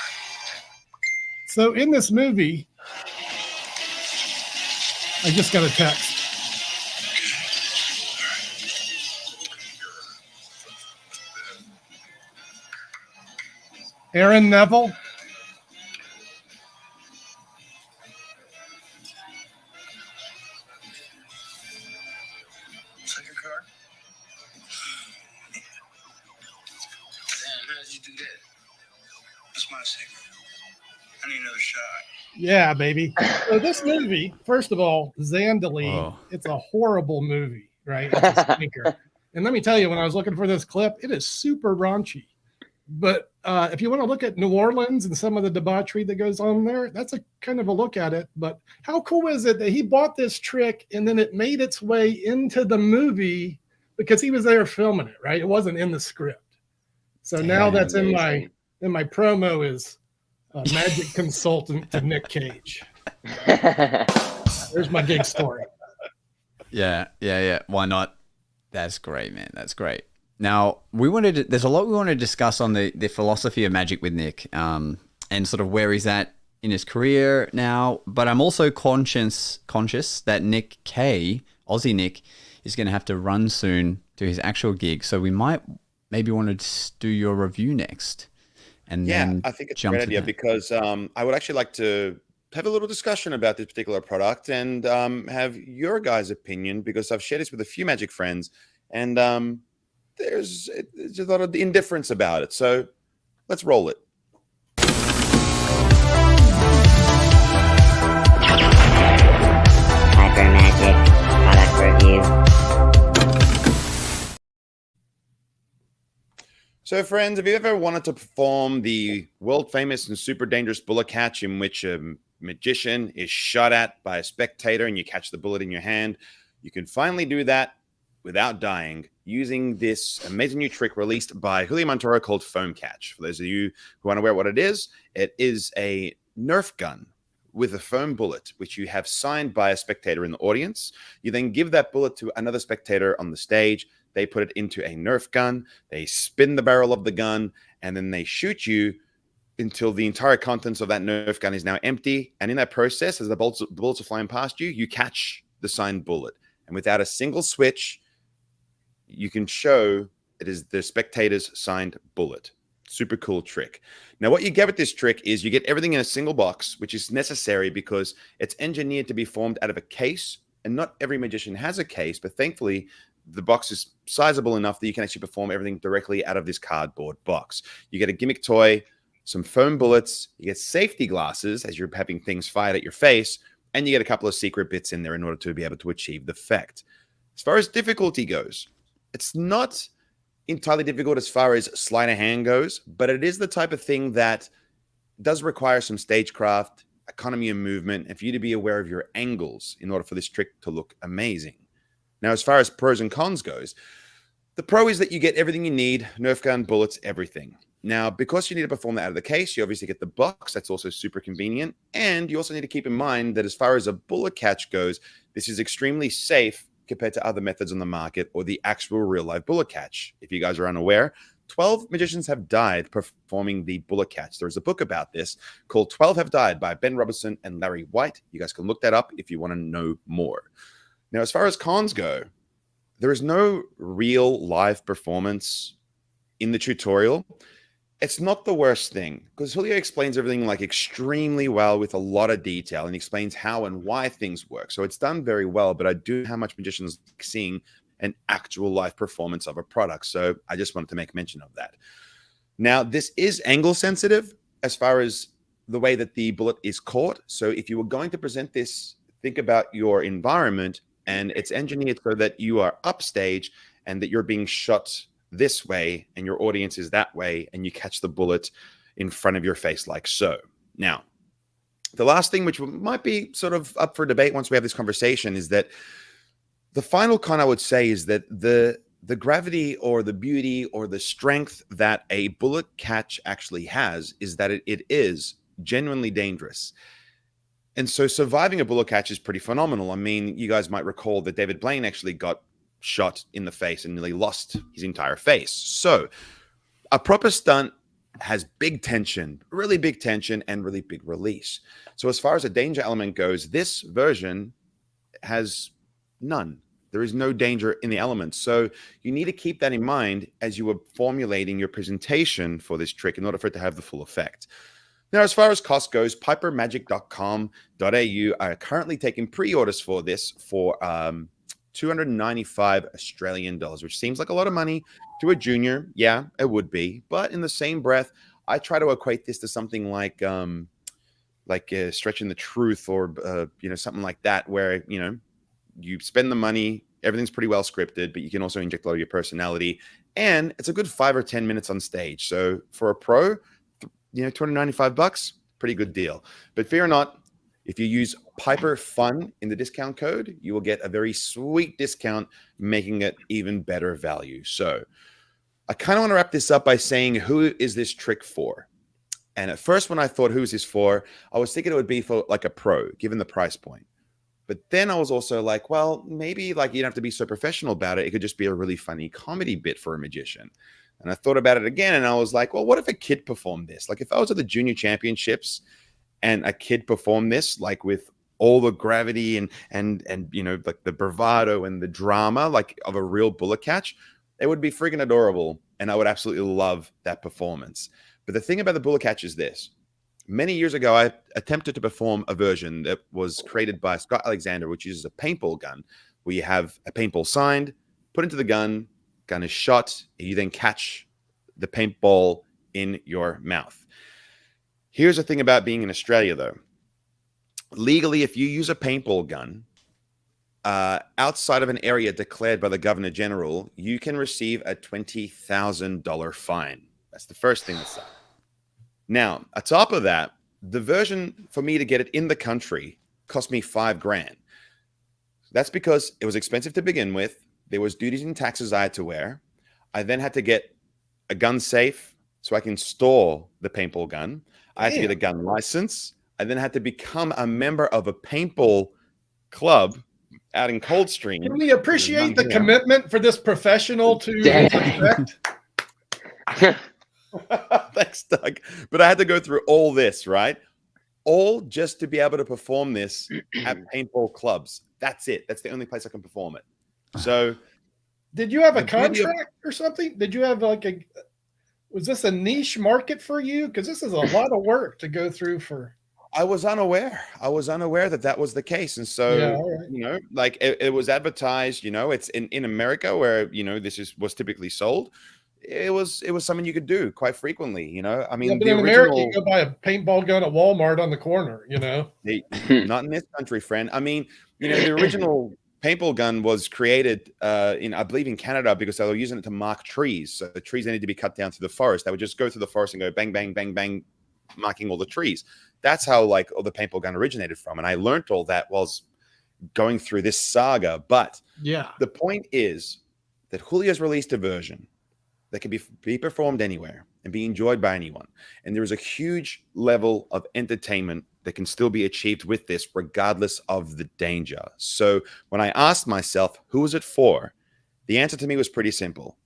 So in this movie, I just got a text. Aaron Neville. Second car? Damn, how did you do that? That's my secret. I need another shot. Yeah, baby. So this movie, first of all, Zandaline, it's a horrible movie, right? It's a stinker. And let me tell you, when I was looking for this clip, it is super raunchy. But if you want to look at New Orleans and some of the debauchery that goes on there, that's a kind of a look at it. But how cool is it that he bought this trick and then it made its way into the movie because he was there filming it, right? It wasn't in the script. So now that's amazing. in my promo is magic consultant to Nick Cage. There's my gig story. Yeah. Why not? That's great, man. That's great. Now, there's a lot we want to discuss on the philosophy of magic with Nick, and sort of where he's at in his career now. But I'm also conscious that Nick K, Aussie Nick, is going to have to run soon to his actual gig. So we might maybe want to do your review next. And then I think it's a great idea because I would actually like to have a little discussion about this particular product and have your guys' opinion, because I've shared this with a few Magic friends, and there's a lot of indifference about it. So let's roll it. Hyper Magic product review. So, friends, have you ever wanted to perform the world famous and super dangerous bullet catch in which a magician is shot at by a spectator and you catch the bullet in your hand? You can finally do that without dying using this amazing new trick released by Julio Montoro called Foam Catch. For those of you who aren't aware what it is a Nerf gun with a foam bullet, which you have signed by a spectator in the audience. You then give that bullet to another spectator on the stage. They put it into a Nerf gun, they spin the barrel of the gun, and then they shoot you until the entire contents of that Nerf gun is now empty. And in that process, as the bullets are flying past you, you catch the signed bullet. And without a single switch, you can show it is the spectator's signed bullet. Super cool trick. Now, what you get with this trick is you get everything in a single box, which is necessary because it's engineered to be formed out of a case. And not every magician has a case, but thankfully, the box is sizable enough that you can actually perform everything directly out of this cardboard box. You get a gimmick toy, some foam bullets, you get safety glasses as you're having things fired at your face, and you get a couple of secret bits in there in order to be able to achieve the effect. As far as difficulty goes, it's not entirely difficult as far as sleight of hand goes, but it is the type of thing that does require some stagecraft, economy of movement, and for you to be aware of your angles in order for this trick to look amazing. Now, as far as pros and cons goes, the pro is that you get everything you need, Nerf gun, bullets, everything. Now, because you need to perform that out of the case, you obviously get the box. That's also super convenient. And you also need to keep in mind that as far as a bullet catch goes, this is extremely safe compared to other methods on the market or the actual real-life bullet catch. If you guys are unaware, 12 magicians have died performing the bullet catch. There's a book about this called 12 Have Died by Ben Robertson and Larry White. You guys can look that up if you want to know more. Now, as far as cons go, there is no real live performance in the tutorial. It's not the worst thing because Julio explains everything like extremely well with a lot of detail and explains how and why things work. So it's done very well, but I do know how much magicians like seeing an actual live performance of a product. So I just wanted to make mention of that. Now, this is angle sensitive as far as the way that the bullet is caught. So if you were going to present this, think about your environment, and it's engineered so that you are upstage and that you're being shot this way and your audience is that way, and you catch the bullet in front of your face like so. Now, the last thing, which might be sort of up for debate once we have this conversation, is that the final con I would say is that the gravity or the beauty or the strength that a bullet catch actually has is that it is genuinely dangerous. And so surviving a bullet catch is pretty phenomenal. I mean, you guys might recall that David Blaine actually got shot in the face and nearly lost his entire face. So a proper stunt has big tension, really big tension, and really big release. So as far as a danger element goes, this version has none. There is no danger in the elements. So you need to keep that in mind as you are formulating your presentation for this trick in order for it to have the full effect. Now, as far as cost goes, pipermagic.com.au are currently taking pre-orders for this for 295 Australian dollars, which seems like a lot of money to a junior. Yeah, it would be. But in the same breath, I try to equate this to something like Stretching the Truth or, something like that, where, you spend the money, everything's pretty well scripted, but you can also inject a lot of your personality. And it's a good 5 or 10 minutes on stage. So for a pro, $295, pretty good deal. But fear not, if you use Piper Fun in the discount code, you will get a very sweet discount, making it even better value. So I kind of want to wrap this up by saying, who is this trick for? And at first, when I thought who is this for, I was thinking it would be for like a pro, given the price point. But then I was also like, well, maybe like you don't have to be so professional about it. It could just be a really funny comedy bit for a magician. And I thought about it again, and I was like, well, what if a kid performed this? Like if I was at the junior championships and a kid performed this, like with all the gravity and you know, like the bravado and the drama, like of a real bullet catch, it would be freaking adorable. And I would absolutely love that performance. But the thing about the bullet catch is this. Many years ago, I attempted to perform a version that was created by Scott Alexander, which uses a paintball gun, where you have a paintball signed, put into the gun is shot, and you then catch the paintball in your mouth. Here's the thing about being in Australia, though. Legally, if you use a paintball gun outside of an area declared by the Governor General, you can receive a $20,000 fine. That's the first thing that's up. Now, on top of that, the version for me to get it in the country cost me $5,000. That's because it was expensive to begin with. There was duties and taxes I had to wear. I then had to get a gun safe so I can store the paintball gun. I had to get a gun license. I then had to become a member of a paintball club out in Coldstream. Can we appreciate the commitment for this professional to Thanks, Doug. But I had to go through all this, right? All just to be able to perform this at paintball clubs. That's it. That's the only place I can perform it. So, did you have a contract or something? Did you have was this a niche market for you? Because this is a lot of work to go through for. I was unaware that that was the case. And so, you know, like it was advertised, you know, it's in America where, you know, this was typically sold. It was something you could do quite frequently, you know. I mean, but in America, you go buy a paintball gun at Walmart on the corner, you know. Not in this country, friend. I mean, you know, the original paintball gun was created I believe in Canada because they were using it to mark trees. So the trees needed to be cut down through the forest. They would just go through the forest and go bang, bang, bang, bang, marking all the trees. That's how like all the paintball gun originated from. And I learned all that whilst going through this saga. But yeah, the point is that Julio's released a version that can be performed anywhere and be enjoyed by anyone. And there is a huge level of entertainment that can still be achieved with this, regardless of the danger. So when I asked myself, who is it for? The answer to me was pretty simple.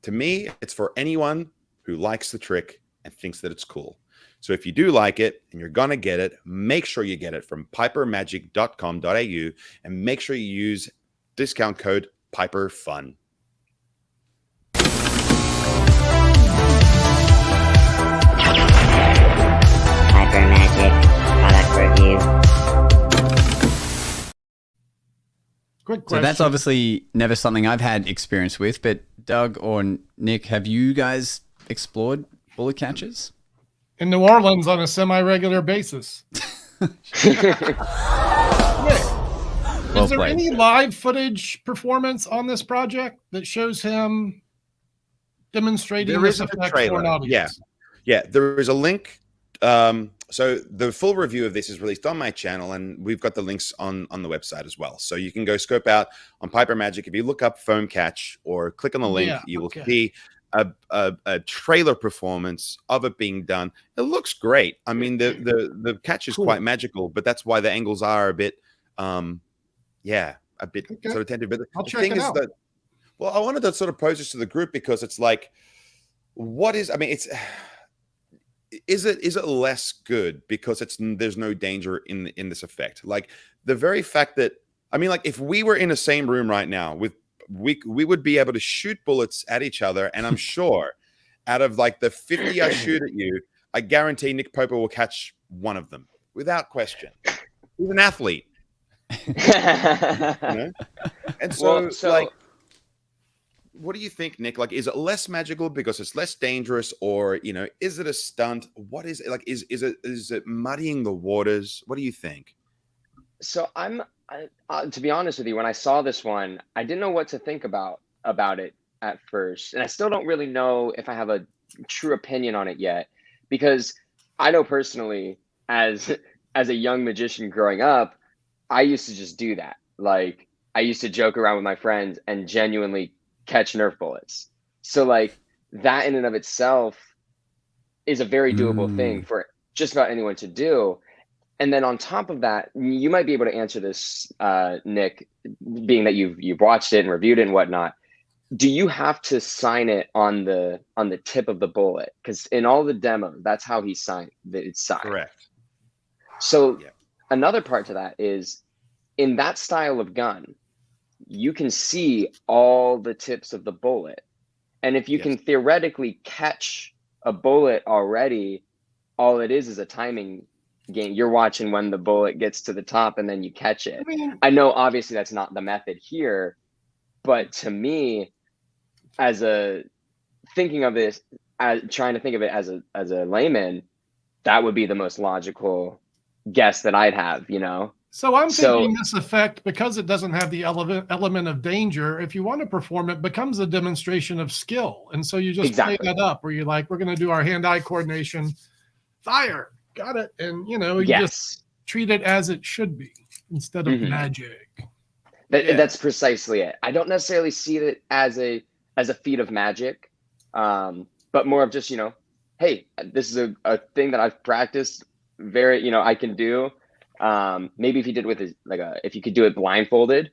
To me, it's for anyone who likes the trick and thinks that it's cool. So if you do like it and you're going to get it, make sure you get it from pipermagic.com.au and make sure you use discount code PiperFun. Piper Magic product review. Quick question. So that's obviously never something I've had experience with, but Doug or Nick, have you guys explored bullet catches? In New Orleans on a semi-regular basis. Is there any live footage performance on this project that shows him demonstrating this effect for an audience? Yeah, there is a link. So the full review of this is released on my channel, and we've got the links on the website as well. So you can go scope out on Piper Magic. If you look up foam catch or click on the link, you will see a trailer performance of it being done. It looks great. I mean, the catch is quite magical, but that's why the angles are a bit, sort of tentative. But I'll the check thing it is out. that, well, I wanted to sort of pose this to the group because it's like, is it less good because there's no danger in this effect? Like the very fact that, I mean, like if we were in the same room right now we would be able to shoot bullets at each other, and I'm sure out of like the 50 I shoot at you, I guarantee Nick Popa will catch one of them without question. He's an athlete. You know? And so like, what do you think, Nick? Like, is it less magical because it's less dangerous, or, you know, is it a stunt? What is it like? Is it muddying the waters? What do you think? So to be honest with you, when I saw this one, I didn't know what to think about it at first. And I still don't really know if I have a true opinion on it yet, because I know personally as a young magician growing up, I used to just do that. Like I used to joke around with my friends and genuinely catch Nerf bullets. So like that in and of itself is a very doable thing for just about anyone to do. And then on top of that, you might be able to answer this, Nick, being that you've watched it and reviewed it and whatnot. Do you have to sign it on the tip of the bullet? Because in all the demos, that's how he signed it. It's signed. Correct. So Yeah. another part to that is, in that style of gun, you can see all the tips of the bullet. And if you can theoretically catch a bullet already, all it is a timing game. You're watching when the bullet gets to the top and then you catch it. I know obviously that's not the method here, but to me, as a thinking of this, as trying to think of it as a layman, that would be the most logical guess that I'd have, you know? So I'm thinking this effect, because it doesn't have the element of danger, if you want to perform it, becomes a demonstration of skill. And so you just play that up where you're like, we're going to do our hand-eye coordination, fire, got it. And, you know, you just treat it as it should be instead of magic. That's precisely it. I don't necessarily see it as a feat of magic, but more of just, you know, hey, this is a thing that I've practiced very, you know, I can do. Maybe if you did with his, if you could do it blindfolded.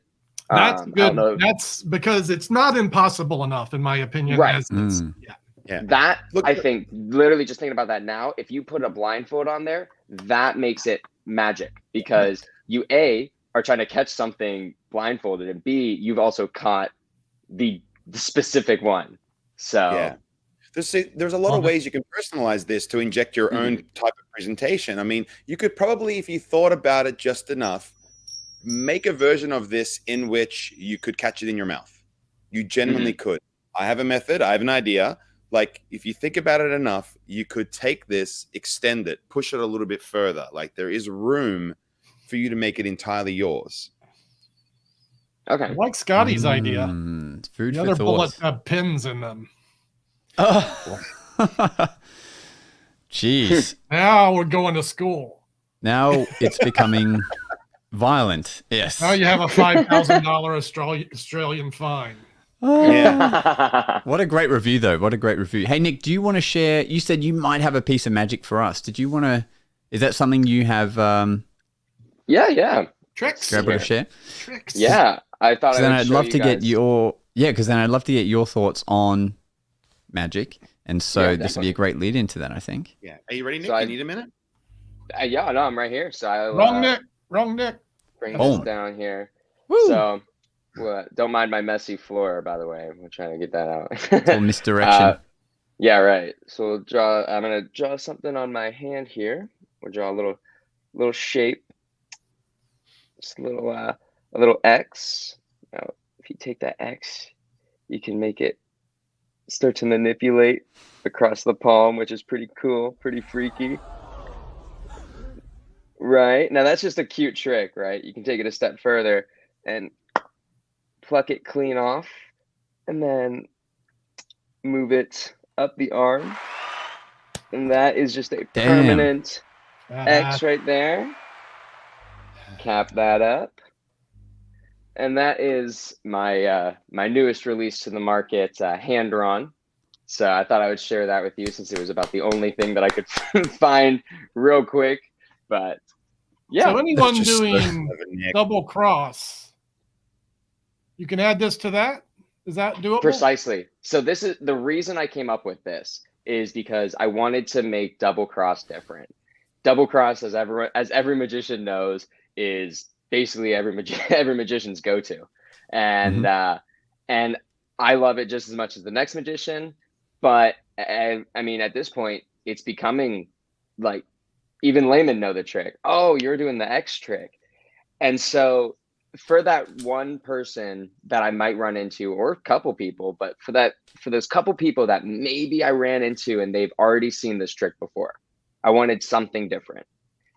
That's good. That's because it's not impossible enough, in my opinion. Right. That I think, literally just thinking about that now, if you put a blindfold on there, that makes it magic, because you are trying to catch something blindfolded, and B, you've also caught the specific one. So there's a lot of ways you can personalize this to inject your own type of presentation. I mean, you could probably, if you thought about it just enough, make a version of this in which you could catch it in your mouth. You genuinely could. I have a method. I have an idea. Like, if you think about it enough, you could take this, extend it, push it a little bit further. Like, there is room for you to make it entirely yours. Okay. I like Scotty's idea. Food the for other thought. bullets have pins in them. Jeez. Now we're going to school. Now it's becoming violent. Yes. Now you have a $5,000 Australian fine. What a great review, though. What a great review. Hey, Nick, do you want to share? You said you might have a piece of magic for us. Did you want to? Is that something you have? Yeah. Tricks. You're able to share? Tricks. Yeah, I thought. Then I'd love to get your because then I'd love to get your thoughts on magic, and so this would be a great lead into that, I think. Yeah. Are you ready, Nick? So you need a minute? Yeah, no, I'm right here. So I Wrong Nick. Bring this down here. Woo. So. Well, don't mind my messy floor, by the way. We're trying to get that out. It's all misdirection. Yeah, right. So I'm gonna draw something on my hand here. We'll draw a little shape. Just a little X. Now, if you take that X, you can make it start to manipulate across the palm, which is pretty cool, pretty freaky. Right. Now that's just a cute trick, right? You can take it a step further and pluck it clean off, and then move it up the arm, and that is just a permanent X right there. Cap that up, and that is my my newest release to the market, hand drawn. So I thought I would share that with you, since it was about the only thing that I could find real quick. But yeah, so anyone doing double cross, you can add this to that? Is that doable? Precisely. So this is the reason I came up with this, is because I wanted to make double cross different. Double cross, as every magician knows, is basically every magician's go-to, and and I love it just as much as the next magician. But I mean, at this point, it's becoming like even laymen know the trick. Oh, you're doing the X trick, and so. For that one person that I might run into, or a couple people, but for those couple people that maybe I ran into and they've already seen this trick before, I wanted something different.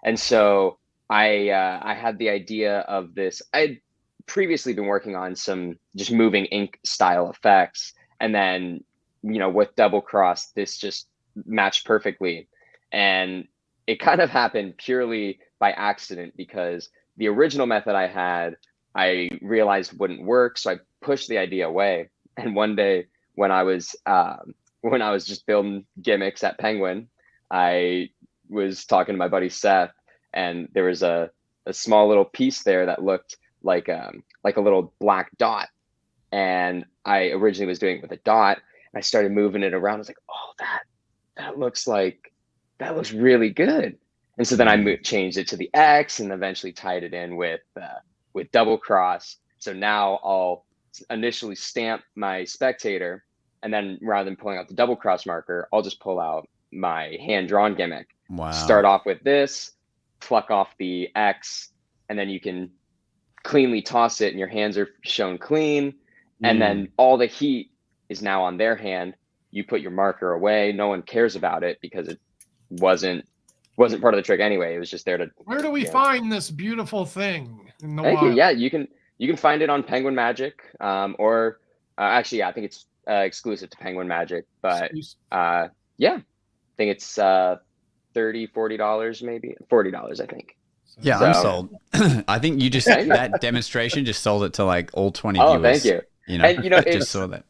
And so I had the idea of this. I'd previously been working on some just moving ink style effects, and then, you know, with double cross, this just matched perfectly. And it kind of happened purely by accident, because the original method I had, I realized wouldn't work, so I pushed the idea away. And one day, when I was just building gimmicks at Penguin, I was talking to my buddy Seth, and there was a small little piece there that looked like a little black dot. And I originally was doing it with a dot, and I started moving it around. I was like, oh, that looks really good. And so then I changed it to the X, and eventually tied it in with double cross. So now I'll initially stamp my spectator, and then rather than pulling out the double cross marker, I'll just pull out my hand drawn gimmick. Wow. Start off with this, pluck off the X, and then you can cleanly toss it, and your hands are shown clean. And then all the heat is now on their hand. You put your marker away. No one cares about it because it wasn't part of the trick anyway. It was just there to. Where do we find this beautiful thing in the Thank wild? you. Yeah, you can find it on Penguin Magic, or actually, yeah, I think it's exclusive to Penguin Magic. But yeah, I think it's $30-$40 maybe, $40 I think. Yeah, So- I'm sold. I think you just that demonstration just sold it to like all 20 Oh, viewers. thank you. You know, And, you know, I just it's- saw that.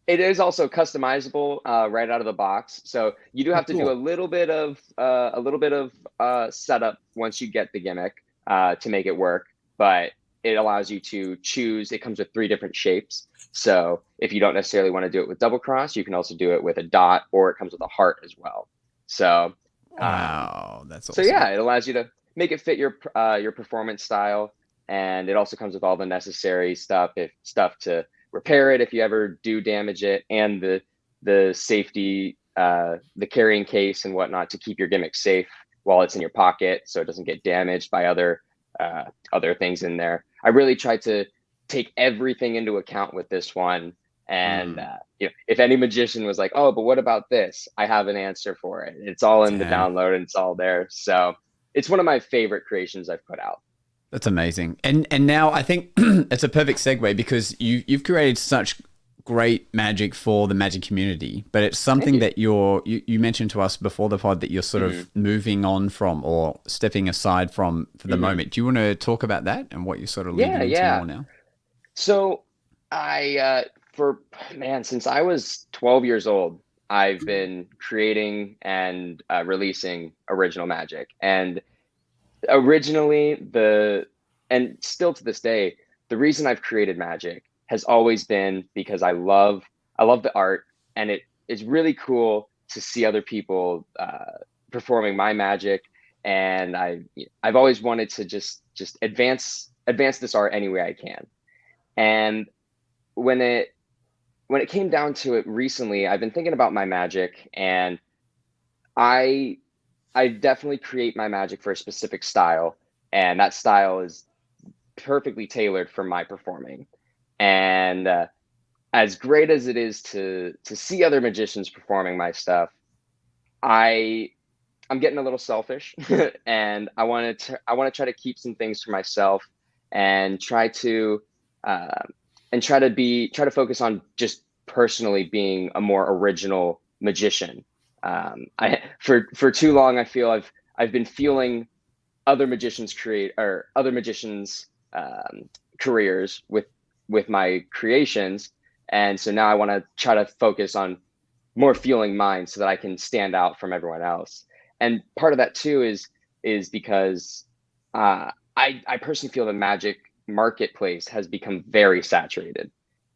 It is also customizable right out of the box, so you do have to do a little bit of setup once you get the gimmick to make it work. But it allows you to choose. It comes with 3 different shapes. So if you don't necessarily want to do it with double cross, you can also do it with a dot, or it comes with a heart as well. So Wow, that's awesome. so yeah, it allows you to make it fit your performance style, and it also comes with all the necessary stuff to repair it if you ever do damage it, and the safety, the carrying case and whatnot to keep your gimmick safe while it's in your pocket, so it doesn't get damaged by other things in there. I really tried to take everything into account with this one. And you know, if any magician was like, oh, but what about this? I have an answer for it. It's all in the download, and it's all there. So it's one of my favorite creations I've put out. That's amazing. And now I think it's a perfect segue, because you've created such great magic for the magic community, but it's something that you mentioned to us before the pod that you're sort of moving on from, or stepping aside from for the moment. Do you want to talk about that and what you're sort of leading into more now? So since I was 12 years old, I've been creating and releasing original magic. And originally, and still to this day, the reason I've created magic has always been because I love the art, and it is really cool to see other people performing my magic. And I've always wanted to just advance this art any way I can. And when it came down to it recently, I've been thinking about my magic, and I definitely create my magic for a specific style, and that style is perfectly tailored for my performing. And as great as it is to see other magicians performing my stuff, I'm getting a little selfish, and I want to try to keep some things for myself, and try to focus on just personally being a more original magician. For too long, I feel I've been feeling other magicians' careers with my creations, and so now I want to try to focus on more feeling mine, so that I can stand out from everyone else. And part of that too is because I personally feel the magic marketplace has become very saturated,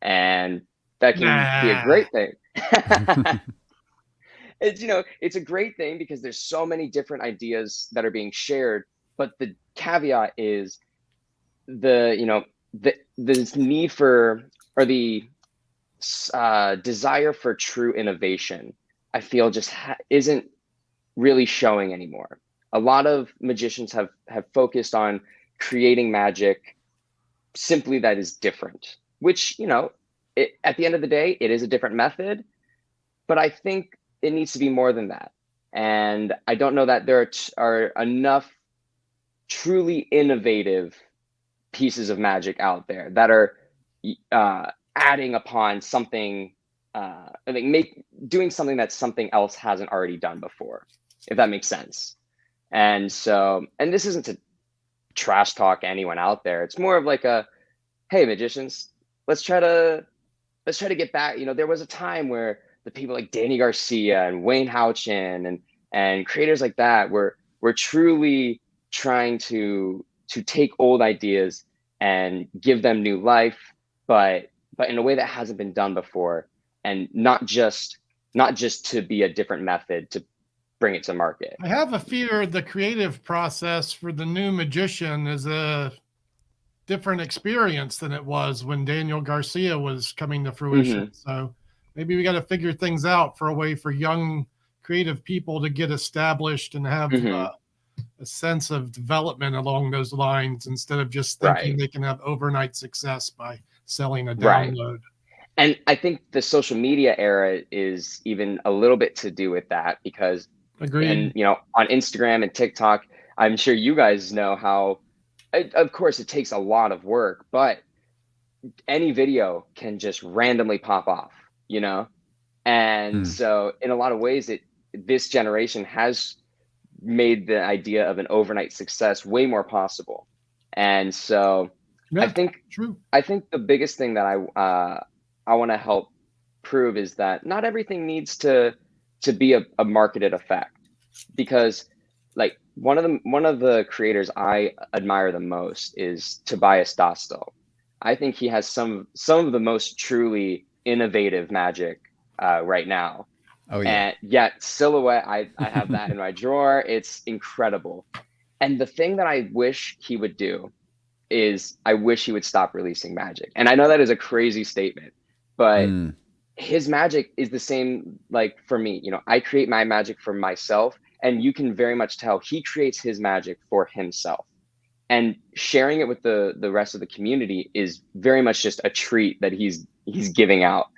and that can be a great thing. It's a great thing because there's so many different ideas that are being shared, but the caveat is the need for, or the desire for true innovation, I feel just isn't really showing anymore. A lot of magicians have focused on creating magic simply that is different, which, at the end of the day, it is a different method, but I think it needs to be more than that. And I don't know that there are enough truly innovative pieces of magic out there that are adding upon something, doing something that something else hasn't already done before, if that makes sense. And so, and this isn't to trash talk anyone out there. It's more of like hey, magicians, let's try to get back. There was a time where the people like Danny Garcia and Wayne Houchin and creators like that were truly trying to take old ideas and give them new life, but in a way that hasn't been done before, and not just to be a different method to bring it to market. I have a fear the creative process for the new magician is a different experience than it was when Daniel Garcia was coming to fruition. So maybe we got to figure things out for a way for young creative people to get established and have a sense of development along those lines, instead of just thinking they can have overnight success by selling a download. And I think the social media era is even a little bit to do with that, because and on Instagram and TikTok, I'm sure you guys know how, of course, it takes a lot of work, but any video can just randomly pop off, and so in a lot of ways, this generation has made the idea of an overnight success way more possible. And so I think the biggest thing that I want to help prove is that not everything needs to be a marketed effect, because like one of the creators I admire the most is Tobias Dostal. I think he has some of the most truly innovative magic right now. Oh yeah. And yet Silhouette, I have that in my drawer. It's incredible. And the thing that I wish he would do is I wish he would stop releasing magic. And I know that is a crazy statement, but his magic is the same. Like for me, I create my magic for myself, and you can very much tell he creates his magic for himself. And sharing it with the rest of the community is very much just a treat that he's giving out.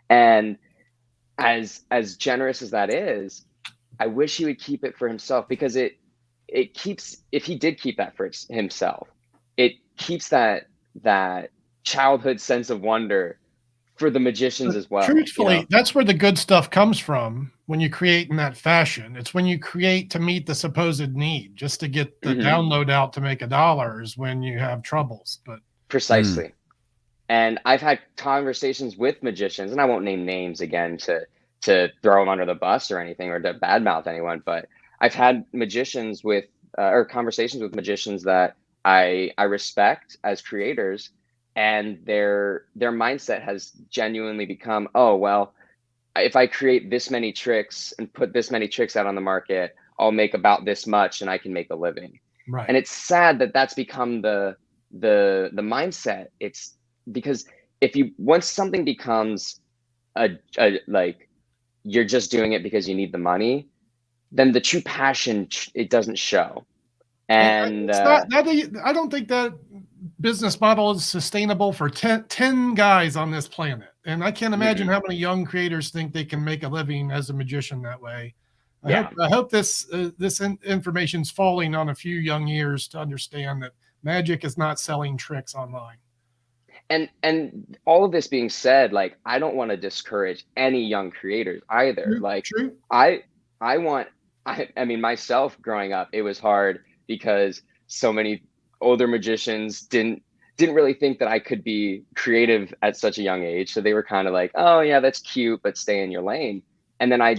And as generous as that is, I wish he would keep it for himself, because it keeps, if he did keep that for himself, it keeps that childhood sense of wonder for the magicians as well. Truthfully, that's where the good stuff comes from when you create in that fashion. It's when you create to meet the supposed need, just to get the download out to make $1 is when you have troubles. But precisely. And I've had conversations with magicians, and I won't name names again to throw them under the bus or anything, or to badmouth anyone, but I've had magicians with or conversations with magicians that I respect as creators, and their mindset has genuinely become, oh, well, if I create this many tricks and put this many tricks out on the market, I'll make about this much and I can make a living. Right. And it's sad that that's become the mindset. It's because once something becomes like you're just doing it because you need the money, then the true passion, it doesn't show. And I don't think that business model is sustainable for 10 guys on this planet. And I can't imagine how many young creators think they can make a living as a magician that way. I hope this information's falling on a few young ears to understand that magic is not selling tricks online. And all of this being said, like, I don't want to discourage any young creators either. I mean, myself growing up, it was hard because so many older magicians didn't really think that I could be creative at such a young age. So they were kind of like, oh yeah, that's cute, but stay in your lane. And then I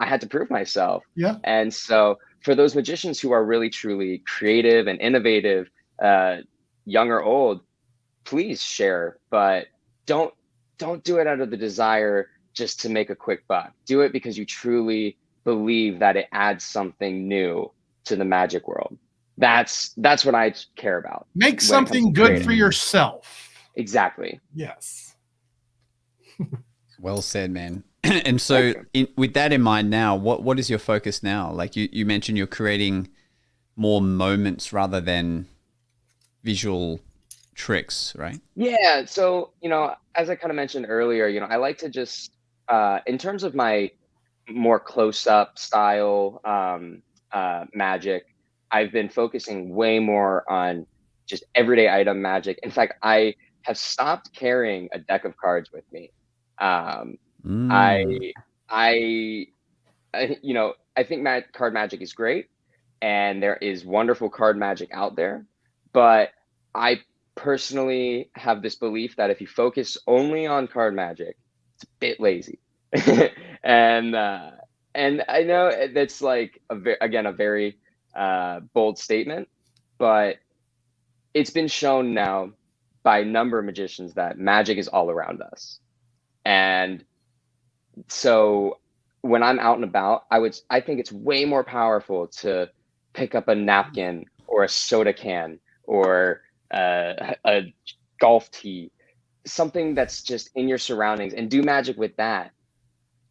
had to prove myself. Yeah. And so for those magicians who are really truly creative and innovative, young or old, please share, but don't do it out of the desire just to make a quick buck. Do it because you truly believe that it adds something new to the magic world. That's what I care about. Make something good for yourself. Exactly. Yes. Well said, man. And so with that in mind now, what is your focus now? Like you mentioned you're creating more moments rather than visual tricks, right? Yeah. So, as I kind of mentioned earlier, I like to just, in terms of my more close-up style magic, I've been focusing way more on just everyday item magic. In fact, I have stopped carrying a deck of cards with me. I think card magic is great, and there is wonderful card magic out there, but I personally have this belief that if you focus only on card magic, it's a bit lazy. and I know that's like a very bold statement, but it's been shown now by a number of magicians that magic is all around us. And so when I'm out and about, I think it's way more powerful to pick up a napkin or a soda can or a golf tee, something that's just in your surroundings, and do magic with that.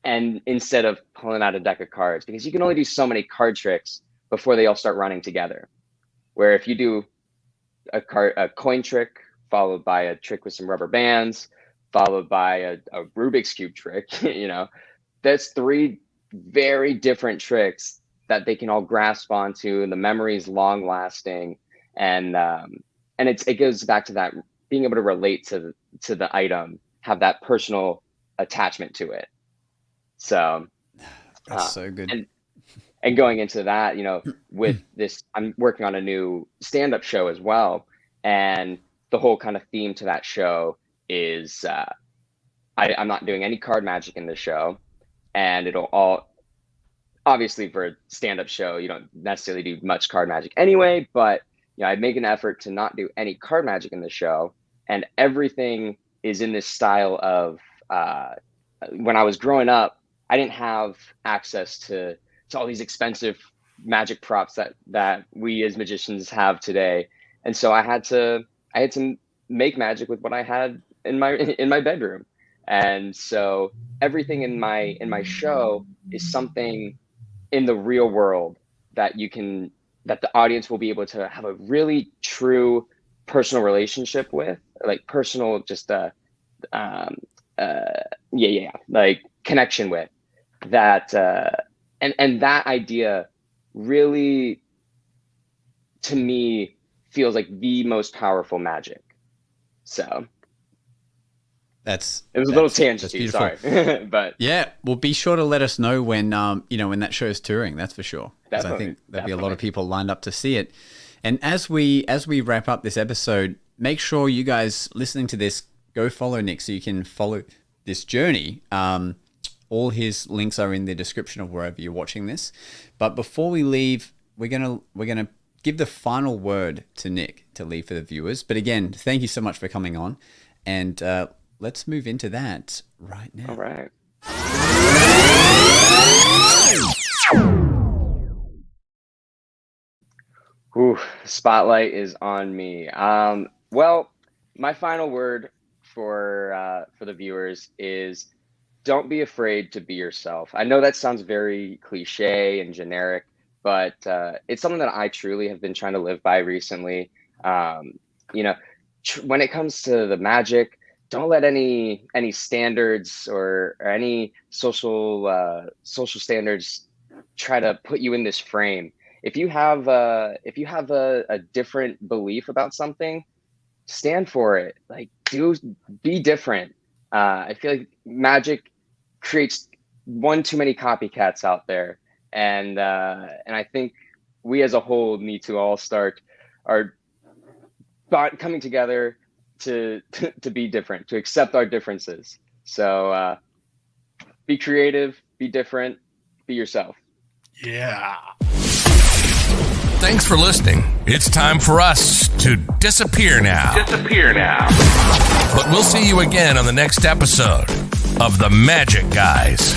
And instead of pulling out a deck of cards, because you can only do so many card tricks before they all start running together. Where if you do a coin trick followed by a trick with some rubber bands, followed by a Rubik's Cube trick, that's 3 very different tricks that they can all grasp onto, and the memory is long lasting. And it goes back to that, being able to relate to the item, have that personal attachment to it. So that's so good. And going into that, with this, I'm working on a new stand-up show as well. And the whole kind of theme to that show is I'm not doing any card magic in the show. And it'll all, obviously for a stand-up show, you don't necessarily do much card magic anyway, but I make an effort to not do any card magic in the show. And everything is in this style of, when I was growing up, I didn't have access to all these expensive magic props that we as magicians have today. And so I had to make magic with what I had in my bedroom. And so everything in my show is something in the real world that the audience will be able to have a really true personal relationship with, like personal, just like connection with that. And that idea really, to me, feels like the most powerful magic. So it was a little tangenty, sorry. But yeah, well, be sure to let us know when when that show is touring. That's for sure. Because I think there'll be a lot of people lined up to see it. And as we wrap up this episode, make sure you guys listening to this go follow Nick so you can follow this journey. All his links are in the description of wherever you're watching this. But before we leave, we're gonna give the final word to Nick to leave for the viewers. But again, thank you so much for coming on, and let's move into that right now. All right. Ooh, spotlight is on me. Well, my final word for the viewers is, don't be afraid to be yourself. I know that sounds very cliche and generic, but it's something that I truly have been trying to live by recently. When it comes to the magic, don't let any standards or any social standards try to put you in this frame. If you have a different belief about something, stand for it. Like, be different. I feel like magic creates one too many copycats out there, and I think we as a whole need to all start coming together to be different, to accept our differences. So be creative, be different, be yourself. Yeah. Thanks for listening. It's time for us to disappear now. But we'll see you again on the next episode of The Magic Guys.